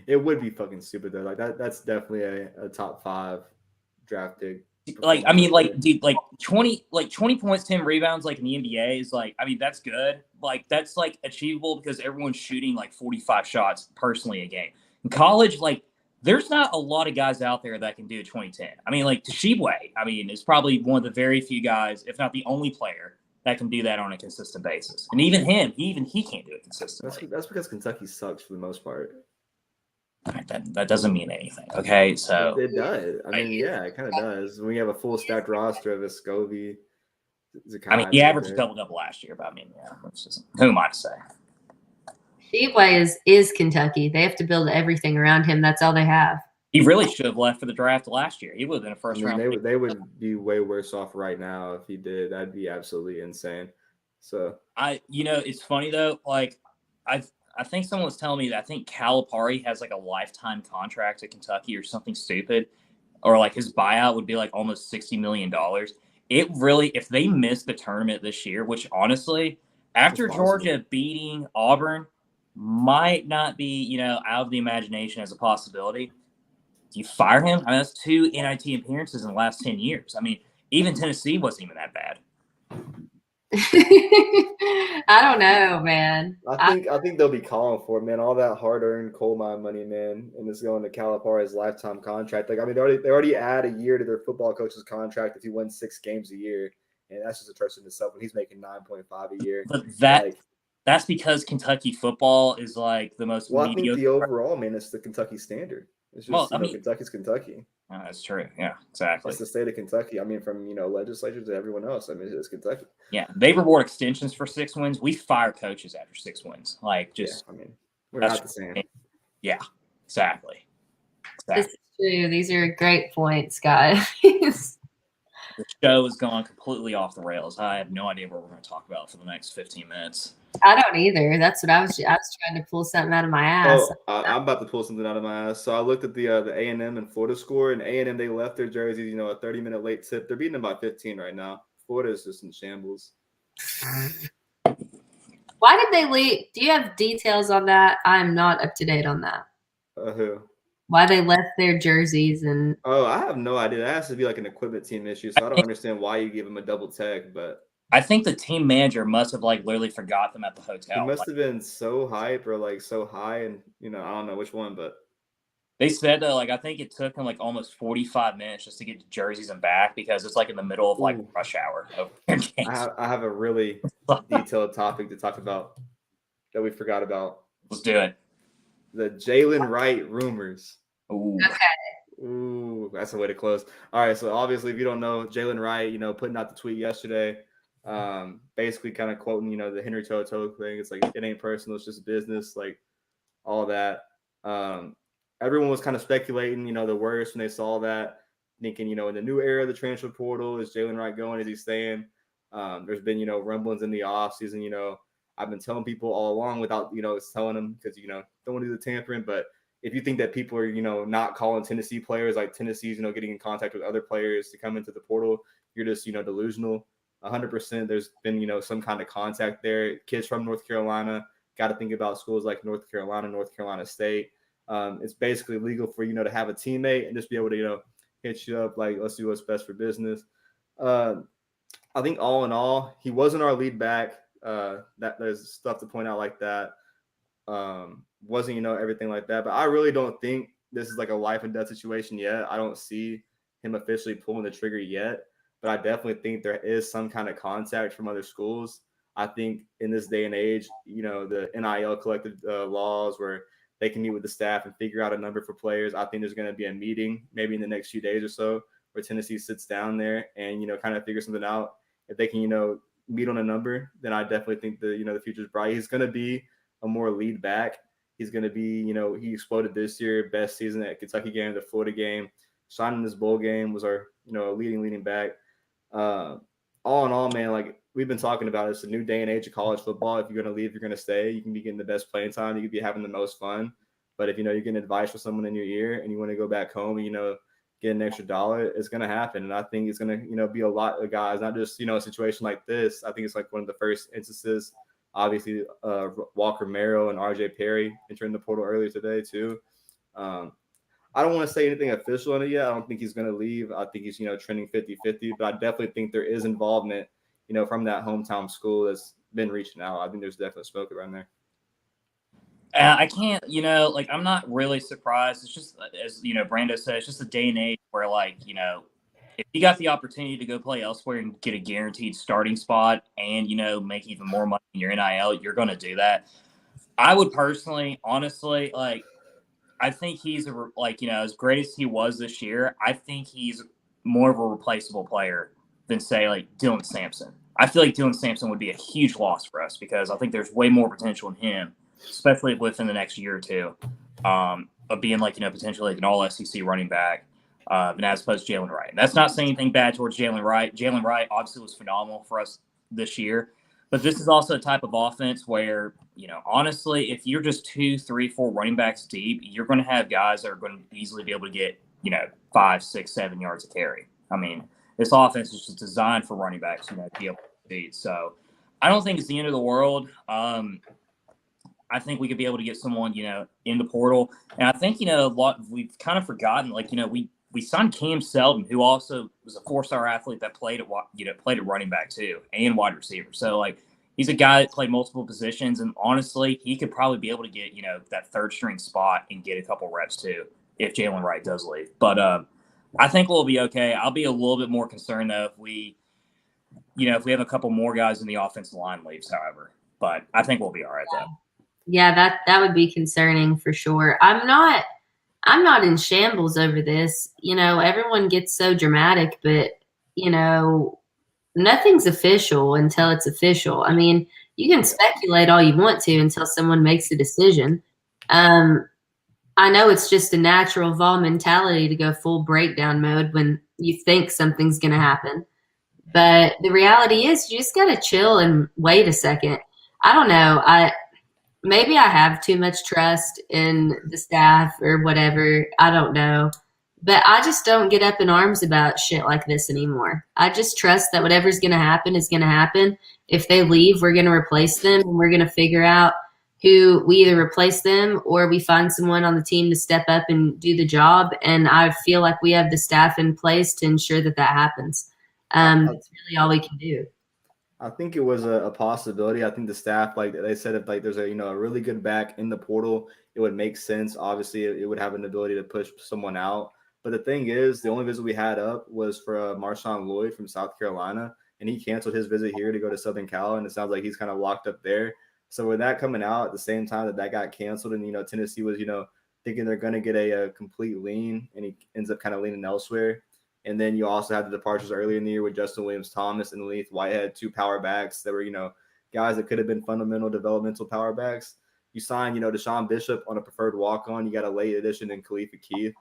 It would be fucking stupid though. Like that's definitely a top 5 draft pick. Like, I mean, like, dude, like 20 points, 10 rebounds, like in the NBA is like, I mean, that's good. Like, that's like achievable because everyone's shooting like 45 shots personally a game. In college, like, there's not a lot of guys out there that can do 2010. I mean, like Toshibwe, I mean, is probably one of the very few guys, if not the only player, that can do that on a consistent basis. And even him, he can't do it consistently. That's because Kentucky sucks for the most part. That doesn't mean anything. Okay, so it does. I mean, yeah, it kind of does. When you have a full stacked roster of Escovy, I mean, he averaged double last year, but I mean, yeah, who am I to say? Speedway is Kentucky. They have to build everything around him. That's all they have. He really should have left for the draft last year. He would have been a I first mean, round. they would be way worse off right now if he did. That'd be absolutely insane. So it's funny though. Like, I think someone was telling me that I think Calipari has like a lifetime contract at Kentucky or something stupid, or like his buyout would be like almost $60 million. It really, if they miss the tournament this year, which honestly, after Georgia beating Auburn, might not be out of the imagination as a possibility. Do you fire him? I mean, that's 2 NIT appearances in the last 10 years. I mean, even Tennessee wasn't even that bad. I don't know, man. I think they'll be calling for it, man. All that hard-earned coal mine money, man, and it's going to Calipari's lifetime contract. Like, I mean, they already add a year to their football coach's contract if he wins 6 games a year, and that's just a trust in itself. When he's making 9.5 a year, but that's because Kentucky football is like the most. Well, I think the overall, man, it's the Kentucky standard. It's just Kentucky's Kentucky. Oh, that's true. Yeah, exactly. It's the state of Kentucky. I mean, from legislatures to everyone else. I mean, it's Kentucky. Yeah, they reward extensions for 6 wins. We fire coaches after 6 wins. Like, just I mean, we're not the same. Yeah, exactly. This is true. These are great points, guys. The show has gone completely off the rails. I have no idea what we're going to talk about for the next 15 minutes. I don't either. That's what I was trying to pull something out of my ass. I'm about to pull something out of my ass. So I looked at the A&M and Florida score, and A&M, they left their jerseys, a 30-minute late tip. They're beating them by 15 right now. Florida is just in shambles. Why did they leave? Do you have details on that? I'm not up to date on that. Who? Why they left their jerseys and? Oh, I have no idea. That has to be like an equipment team issue. So I don't understand why you give them a double tag, but. I think the team manager must have like literally forgot them at the hotel. He must have been so hype or like so high, and I don't know which one, but they said that I think it took them like almost 45 minutes just to get the jerseys and back because it's like in the middle of like rush hour. I have a really detailed topic to talk about that we forgot about. Let's do it. The Jalen Wright rumors. Ooh. Okay. Ooh, that's a way to close. All right, so obviously, if you don't know, Jalen Wright, putting out the tweet yesterday. Basically kind of quoting, the Henry Toto thing. It's like, it ain't personal, it's just business, like all that. Everyone was kind of speculating, the worst when they saw that, thinking, in the new era of the transfer portal, is Jalen Wright going? Is he staying? There's been, rumblings in the off season. I've been telling people all along without, telling them because, don't want to do the tampering. But if you think that people are, not calling Tennessee players, like Tennessee's, getting in contact with other players to come into the portal, you're just, delusional. 100%. There's been, some kind of contact there. Kids from North Carolina got to think about schools like North Carolina State. It's basically legal for, to have a teammate and just be able to, hit you up. Like, let's do what's best for business. I think all in all, he wasn't our lead back. That there's stuff to point out like that. Wasn't, everything like that. But I really don't think this is like a life and death situation yet. I don't see him officially pulling the trigger yet. But I definitely think there is some kind of contact from other schools. I think in this day and age, the NIL collective laws where they can meet with the staff and figure out a number for players. I think there's going to be a meeting maybe in the next few days or so where Tennessee sits down there and, kind of figure something out. If they can, meet on a number, then I definitely think the future's bright. He's going to be a more lead back. He's going to be, he exploded this year, best season at Kentucky game, the Florida game. Shining this bowl game, was our, leading back. All in all, man, like we've been talking about, it's a new day and age of college football. If you're going to leave, you're going to stay. You can be getting the best playing time. You could be having the most fun. But if, you're getting advice from someone in your ear and you want to go back home and, get an extra dollar, it's going to happen. And I think it's going to, be a lot of guys, not just, a situation like this. I think it's like one of the first instances. Obviously, Walker Merrill and RJ Perry entering the portal earlier today too. I don't want to say anything official on it yet. I don't think he's going to leave. I think he's, trending 50-50, but I definitely think there is involvement, from that hometown school that's been reaching out. I think there's definitely smoke around there. I can't, I'm not really surprised. It's just, as, Brando said, it's just a day and age where, if you got the opportunity to go play elsewhere and get a guaranteed starting spot and, make even more money in your NIL, you're going to do that. I would personally, honestly, I think he's as great as he was this year, I think he's more of a replaceable player than say Dylan Sampson. I feel like Dylan Sampson would be a huge loss for us because I think there's way more potential in him especially within the next year or two, of being like, potentially like an all SEC running back, and as opposed to Jalen Wright. And that's not saying anything bad towards Jalen Wright. Jalen Wright obviously was phenomenal for us this year, but this is also a type of offense where, honestly, if you're just 2, 3, 4 running backs deep, you're going to have guys that are going to easily be able to get, 5, 6, 7 yards a carry. I mean, this offense is just designed for running backs, to be able to beat. So I don't think it's the end of the world. I think we could be able to get someone, in the portal. And I think, we've kind of forgotten, like, we signed Cam Seldon, who also was a 4-star athlete that played at running back too and wide receiver. So like, he's a guy that played multiple positions, and honestly, he could probably be able to get, that third string spot and get a couple reps too if Jalen Wright does leave. But I think we'll be okay. I'll be a little bit more concerned though if we have a couple more guys in the offensive line leaves, however. But I think we'll be all right though. Yeah, that would be concerning for sure. I'm not in shambles over this. Everyone gets so dramatic, but nothing's official until it's official. I mean, you can speculate all you want to until someone makes a decision. I know it's just a natural Vol mentality to go full breakdown mode when you think something's going to happen. But the reality is you just got to chill and wait a second. I don't know. Maybe I have too much trust in the staff or whatever. I don't know. But I just don't get up in arms about shit like this anymore. I just trust that whatever's going to happen is going to happen. If they leave, we're going to replace them, and we're going to figure out who we either replace them or we find someone on the team to step up and do the job. And I feel like we have the staff in place to ensure that happens. That's really all we can do. I think it was a possibility. I think the staff, like they said, if like there's a really good back in the portal, it would make sense. Obviously, it would have an ability to push someone out. But the thing is, the only visit we had up was for Marshawn Lloyd from South Carolina, and he canceled his visit here to go to Southern Cal, and it sounds like he's kind of locked up there. So with that coming out at the same time that got canceled, and Tennessee was thinking they're going to get a complete lean, and he ends up kind of leaning elsewhere. And then you also had the departures earlier in the year with Justin Williams-Thomas and Leith Whitehead, 2 power backs that were, guys that could have been fundamental developmental power backs. You signed, Deshaun Bishop on a preferred walk-on. You got a late addition in Khalifa Keith.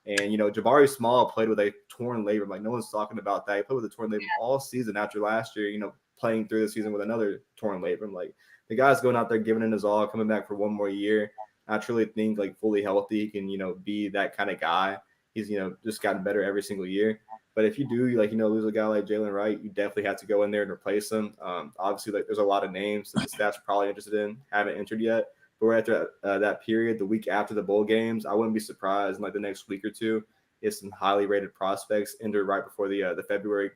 And, Jabari Small played with a torn labrum. Like, no one's talking about that. He played with a torn labrum all season after last year, playing through the season with another torn labrum. Like, the guy's going out there giving it his all, coming back for one more year. I truly think, like, fully healthy, he can, be that kind of guy. He's, just gotten better every single year. But if you do, lose a guy like Jalen Wright, you definitely have to go in there and replace him. Obviously, like, there's a lot of names that the staff's probably interested in, haven't entered yet. But we're at that period, the week after the bowl games. I wouldn't be surprised in, like, the next week or two if some highly rated prospects enter right before the February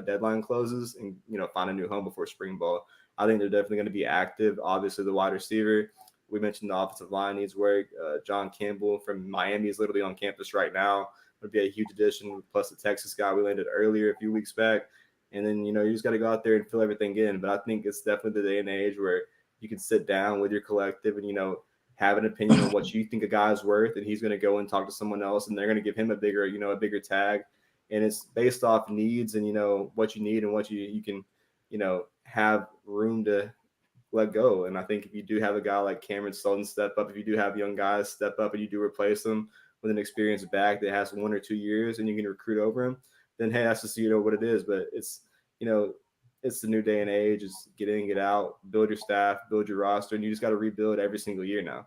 deadline closes and, find a new home before spring ball. I think they're definitely going to be active. Obviously, the wide receiver. We mentioned the offensive line needs work. John Campbell from Miami is literally on campus right now. It would be a huge addition, plus the Texas guy we landed earlier a few weeks back. And then, you just got to go out there and fill everything in. But I think it's definitely the day and age where you can sit down with your collective and, have an opinion on what you think a guy's worth. And he's going to go and talk to someone else, and they're going to give him a bigger tag. And it's based off needs and, what you need and what you can, have room to let go. And I think if you do have a guy like Cameron Sullivan step up, if you do have young guys step up and you do replace them with an experienced back that has 1 or 2 years and you can recruit over him, then hey, that's just what it is. But it's it's the new day and age. It's get in, get out, build your staff, build your roster, and you just got to rebuild every single year now.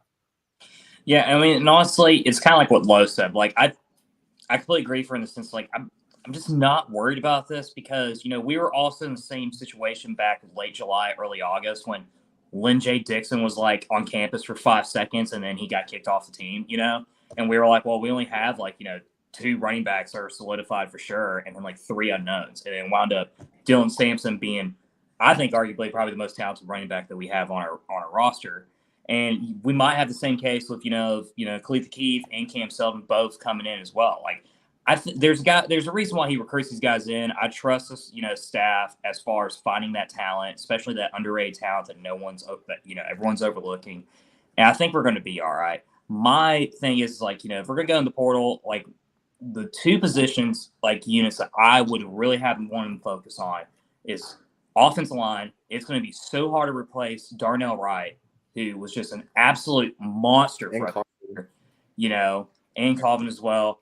Yeah, I mean, and honestly, it's kind of like what Lowe said. Like, I completely agree for in the sense, like, I'm just not worried about this because, we were also in the same situation back in late July, early August when Lynn J. Dixon was, like, on campus for 5 seconds and then he got kicked off the team, And we were like, well, we only have, like, 2 running backs are solidified for sure and then, like, 3 unknowns. And then wound up Dylan Sampson being, I think, arguably probably the most talented running back that we have on our roster. And we might have the same case with, Khalifa Keith and Cam Seldon both coming in as well. Like, there's a reason why he recruits these guys in. I trust this, staff as far as finding that talent, especially that underrated talent that everyone's overlooking. And I think we're going to be all right. My thing is, like, if we're going to go in the portal, like, the 2 positions, like, units that I would really have wanted to focus on is offensive line. It's going to be so hard to replace Darnell Wright who was just an absolute monster for and Colvin as well.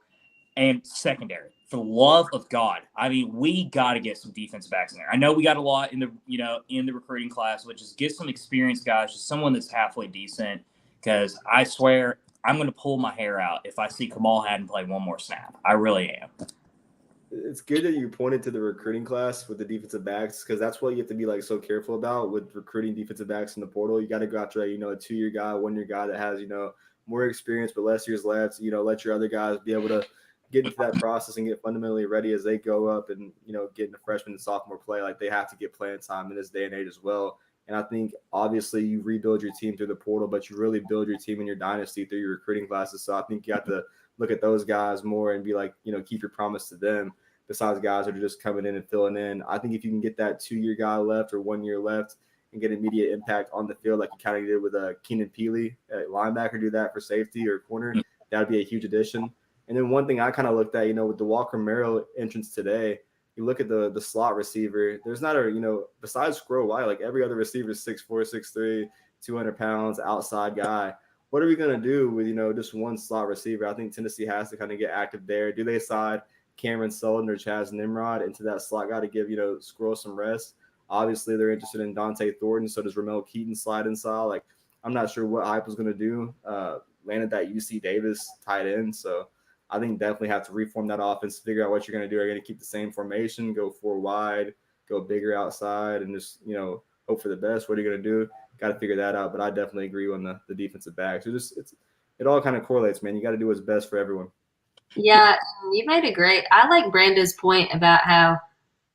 And secondary, for the love of God, I mean, we got to get some defensive backs in there. I know we got a lot in the recruiting class, which is get some experienced guys, just someone that's halfway decent. Because I swear, I'm going to pull my hair out if I see Kamal Hadden play one more snap. I really am. It's good that you pointed to the recruiting class with the defensive backs, because that's what you have to be like so careful about with recruiting defensive backs in the portal. You got to go after a 2-year guy, 1-year guy that has more experience but less years left. Let your other guys be able to get into that process and get fundamentally ready as they go up and get into freshman and sophomore play. Like, they have to get playing time in this day and age as well. And I think obviously you rebuild your team through the portal, but you really build your team in your dynasty through your recruiting classes. So I think you have to look at those guys more and be like, keep your promise to them. Besides guys that are just coming in and filling in, I think if you can get that 2-year guy left or 1 year left and get immediate impact on the field, like you kind of did with Keenan Peely at linebacker, do that for safety or corner, that would be a huge addition. And then one thing I kind of looked at, with the Walker Merrill entrance today, you look at the slot receiver, there's not besides Squirrel White, like every other receiver is 6'4", 6'3", 200 pounds, outside guy. What are we going to do with, just one slot receiver? I think Tennessee has to kind of get active there. Do they side Cameron Sullivan or Chaz Nimrod into that slot guy to give, Squirrel some rest? Obviously, they're interested in Dante Thornton. So does Ramel Keaton slide inside? Like, I'm not sure what Hype was going to do. Landed that UC Davis tight end. So I think definitely have to reform that offense, figure out what you're going to do. Are you going to keep the same formation, go 4 wide, go bigger outside, and just, hope for the best? What are you going to do? Got to figure that out. But I definitely agree on the defensive backs. It all kind of correlates, man. You got to do what's best for everyone. Yeah, you made a great – I like Brando's point about how,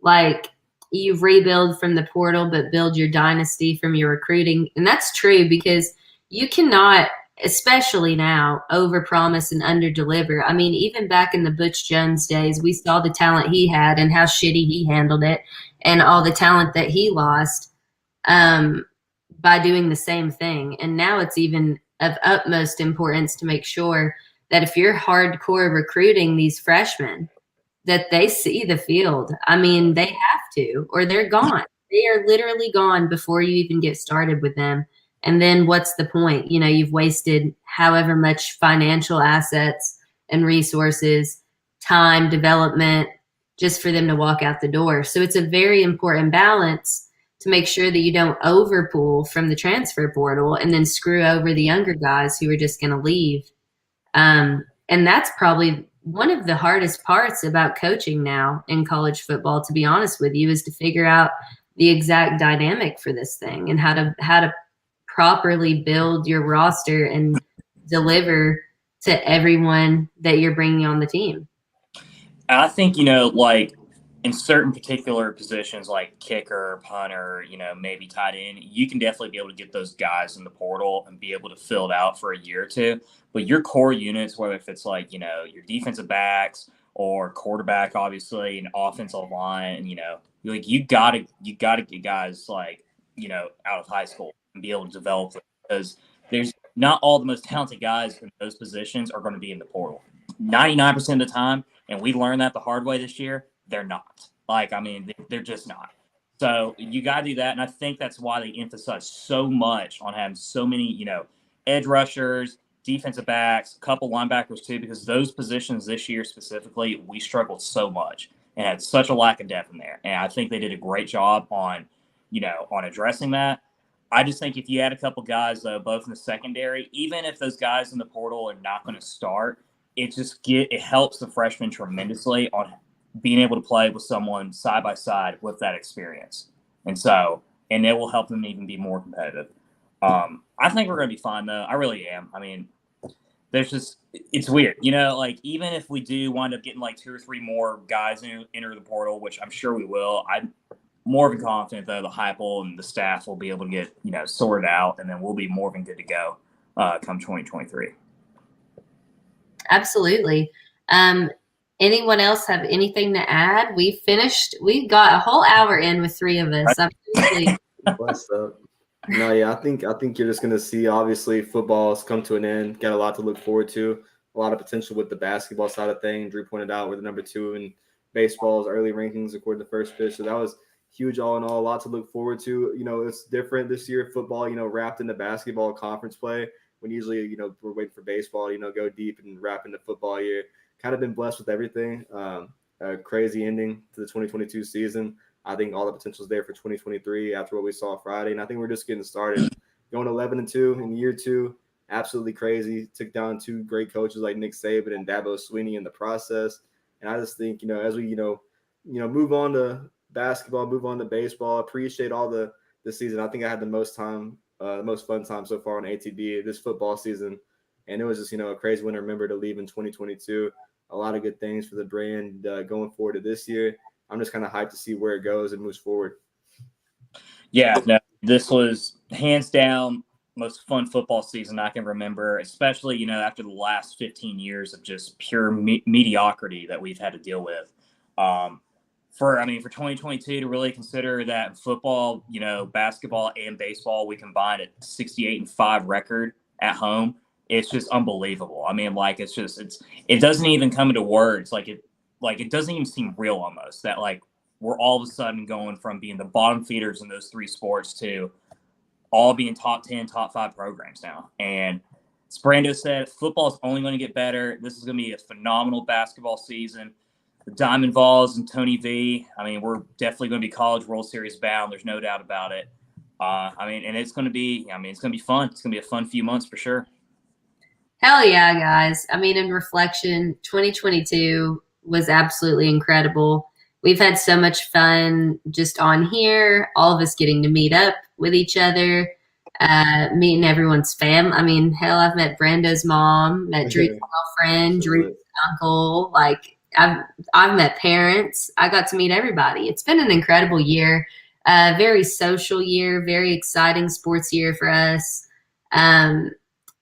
like, you rebuild from the portal but build your dynasty from your recruiting. And that's true, because you cannot, especially now, overpromise and underdeliver. I mean, even back in the Butch Jones days, we saw the talent he had and how shitty he handled it and all the talent that he lost by doing the same thing. And now it's even of utmost importance to make sure that if you're hardcore recruiting these freshmen, that they see the field. I mean, they have to, or they're gone. They are literally gone before you even get started with them. And then what's the point? You've wasted however much financial assets and resources, time, development, just for them to walk out the door. So it's a very important balance to make sure that you don't overpool from the transfer portal and then screw over the younger guys who are just going to leave. And that's probably one of the hardest parts about coaching now in college football, to be honest with you, is to figure out the exact dynamic for this thing and how to properly build your roster and deliver to everyone that you're bringing on the team. I think, like in certain particular positions like kicker, punter, maybe tight end, you can definitely be able to get those guys in the portal and be able to fill it out for a year or two. But your core units, whether if it's like, your defensive backs or quarterback, obviously, and offensive line, like you gotta get guys like, out of high school and be able to develop them, because there's not all the most talented guys in those positions are going to be in the portal 99% of the time. And we learned that the hard way this year. They're not. Like, I mean, they're just not. So you got to do that. And I think that's why they emphasize so much on having so many, edge rushers, defensive backs, a couple linebackers too, because those positions this year specifically, we struggled so much and had such a lack of depth in there. And I think they did a great job on addressing that. I just think if you add a couple guys, though, both in the secondary, even if those guys in the portal are not going to start, it helps the freshmen tremendously on being able to play with someone side by side with that experience. And it will help them even be more competitive. I think we're going to be fine, though. I really am. I mean, it's weird, like even if we do wind up getting like 2 or 3 more guys enter the portal, which I'm sure we will, I'm more than confident though the Heupel and the staff will be able to get, sorted out, and then we'll be more than good to go come 2023. Absolutely. Anyone else have anything to add? We got a whole hour in with 3 of us. Blessed up. No, yeah, I think you're just gonna see, obviously, football's come to an end. Got a lot to look forward to. A lot of potential with the basketball side of things. Drew pointed out we're the number 2 in baseball's early rankings according to First Pitch. So that was huge all in all, a lot to look forward to. It's different this year, football, wrapped into basketball conference play, when usually, we're waiting for baseball, go deep and wrap into football year. Kind of been blessed with everything. A crazy ending to the 2022 season. I think all the potential is there for 2023 after what we saw Friday. And I think we're just getting started. Going 11-2 in year 2, absolutely crazy. Took down 2 great coaches like Nick Saban and Dabo Swinney in the process. And I just think, as we, move on to basketball, move on to baseball, appreciate all the season. I think I had the most fun time so far on ATB this football season. And it was just, a crazy one to remember to leave in 2022. A lot of good things for the brand going forward to this year. I'm just kind of hyped to see where it goes and moves forward. Yeah, no, this was hands down most fun football season I can remember, especially, after the last 15 years of just pure mediocrity that we've had to deal with. For 2022 to really consider that football, basketball and baseball, we combined a 68-5 record at home. It's just unbelievable. It doesn't even come into words. It doesn't even seem real almost that we're all of a sudden going from being the bottom feeders in those 3 sports to all being top 10, top 5 programs now. And as Brando said, football is only going to get better. This is going to be a phenomenal basketball season. The Diamond Vols and Tony V, we're definitely going to be College World Series bound. There's no doubt about it. And it's going to be fun. It's going to be a fun few months for sure. Hell yeah, guys. In reflection, 2022 was absolutely incredible. We've had so much fun just on here, all of us getting to meet up with each other, meeting everyone's fam. Hell, I've met Brando's mom, met Drew's girlfriend, Drew's uncle. I've met parents. I got to meet everybody. It's been an incredible year, very social year, very exciting sports year for us.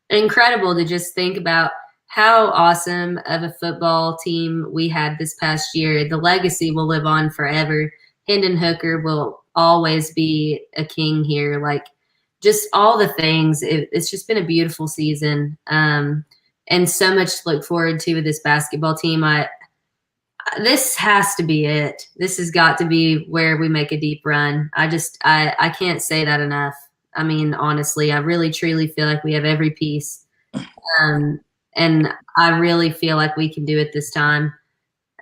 Incredible to just think about how awesome of a football team we had this past year. The legacy will live on forever. Hendon Hooker will always be a king here. Just all the things. It's just been a beautiful season, and so much to look forward to with this basketball team. This has to be it. This has got to be where we make a deep run. I can't say that enough. Honestly, I really truly feel like we have every piece. And I really feel like we can do it this time.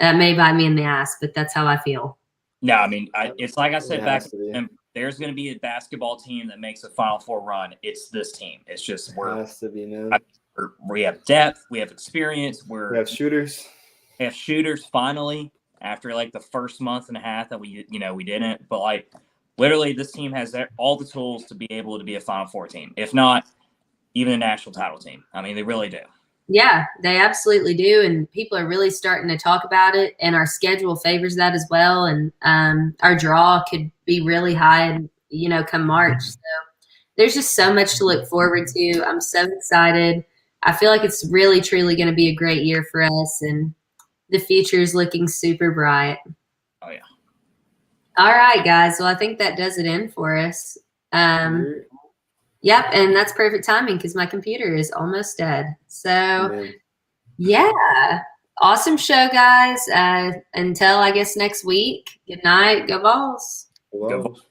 That may bite me in the ass, but that's how I feel. No, it's like I said back then, there's going to be a basketball team that makes a Final Four run. It's this team. It's just we have depth, we have experience, we have shooters. We have shooters finally after the first month and a half that we didn't. But literally, this team has all the tools to be able to be a Final Four team, if not even a national title team. They really do. Yeah, they absolutely do. And people are really starting to talk about it. And our schedule favors that as well. And our draw could be really high, and come March. So there's just so much to look forward to. I'm so excited. I feel like it's really, truly going to be a great year for us. And the future is looking super bright. Oh, yeah. All right, guys. Well, I think that does it in for us. Yep, and that's perfect timing because my computer is almost dead. So, yeah, awesome show, guys. Until, I guess, next week, good night. Go Vols. Go Vols.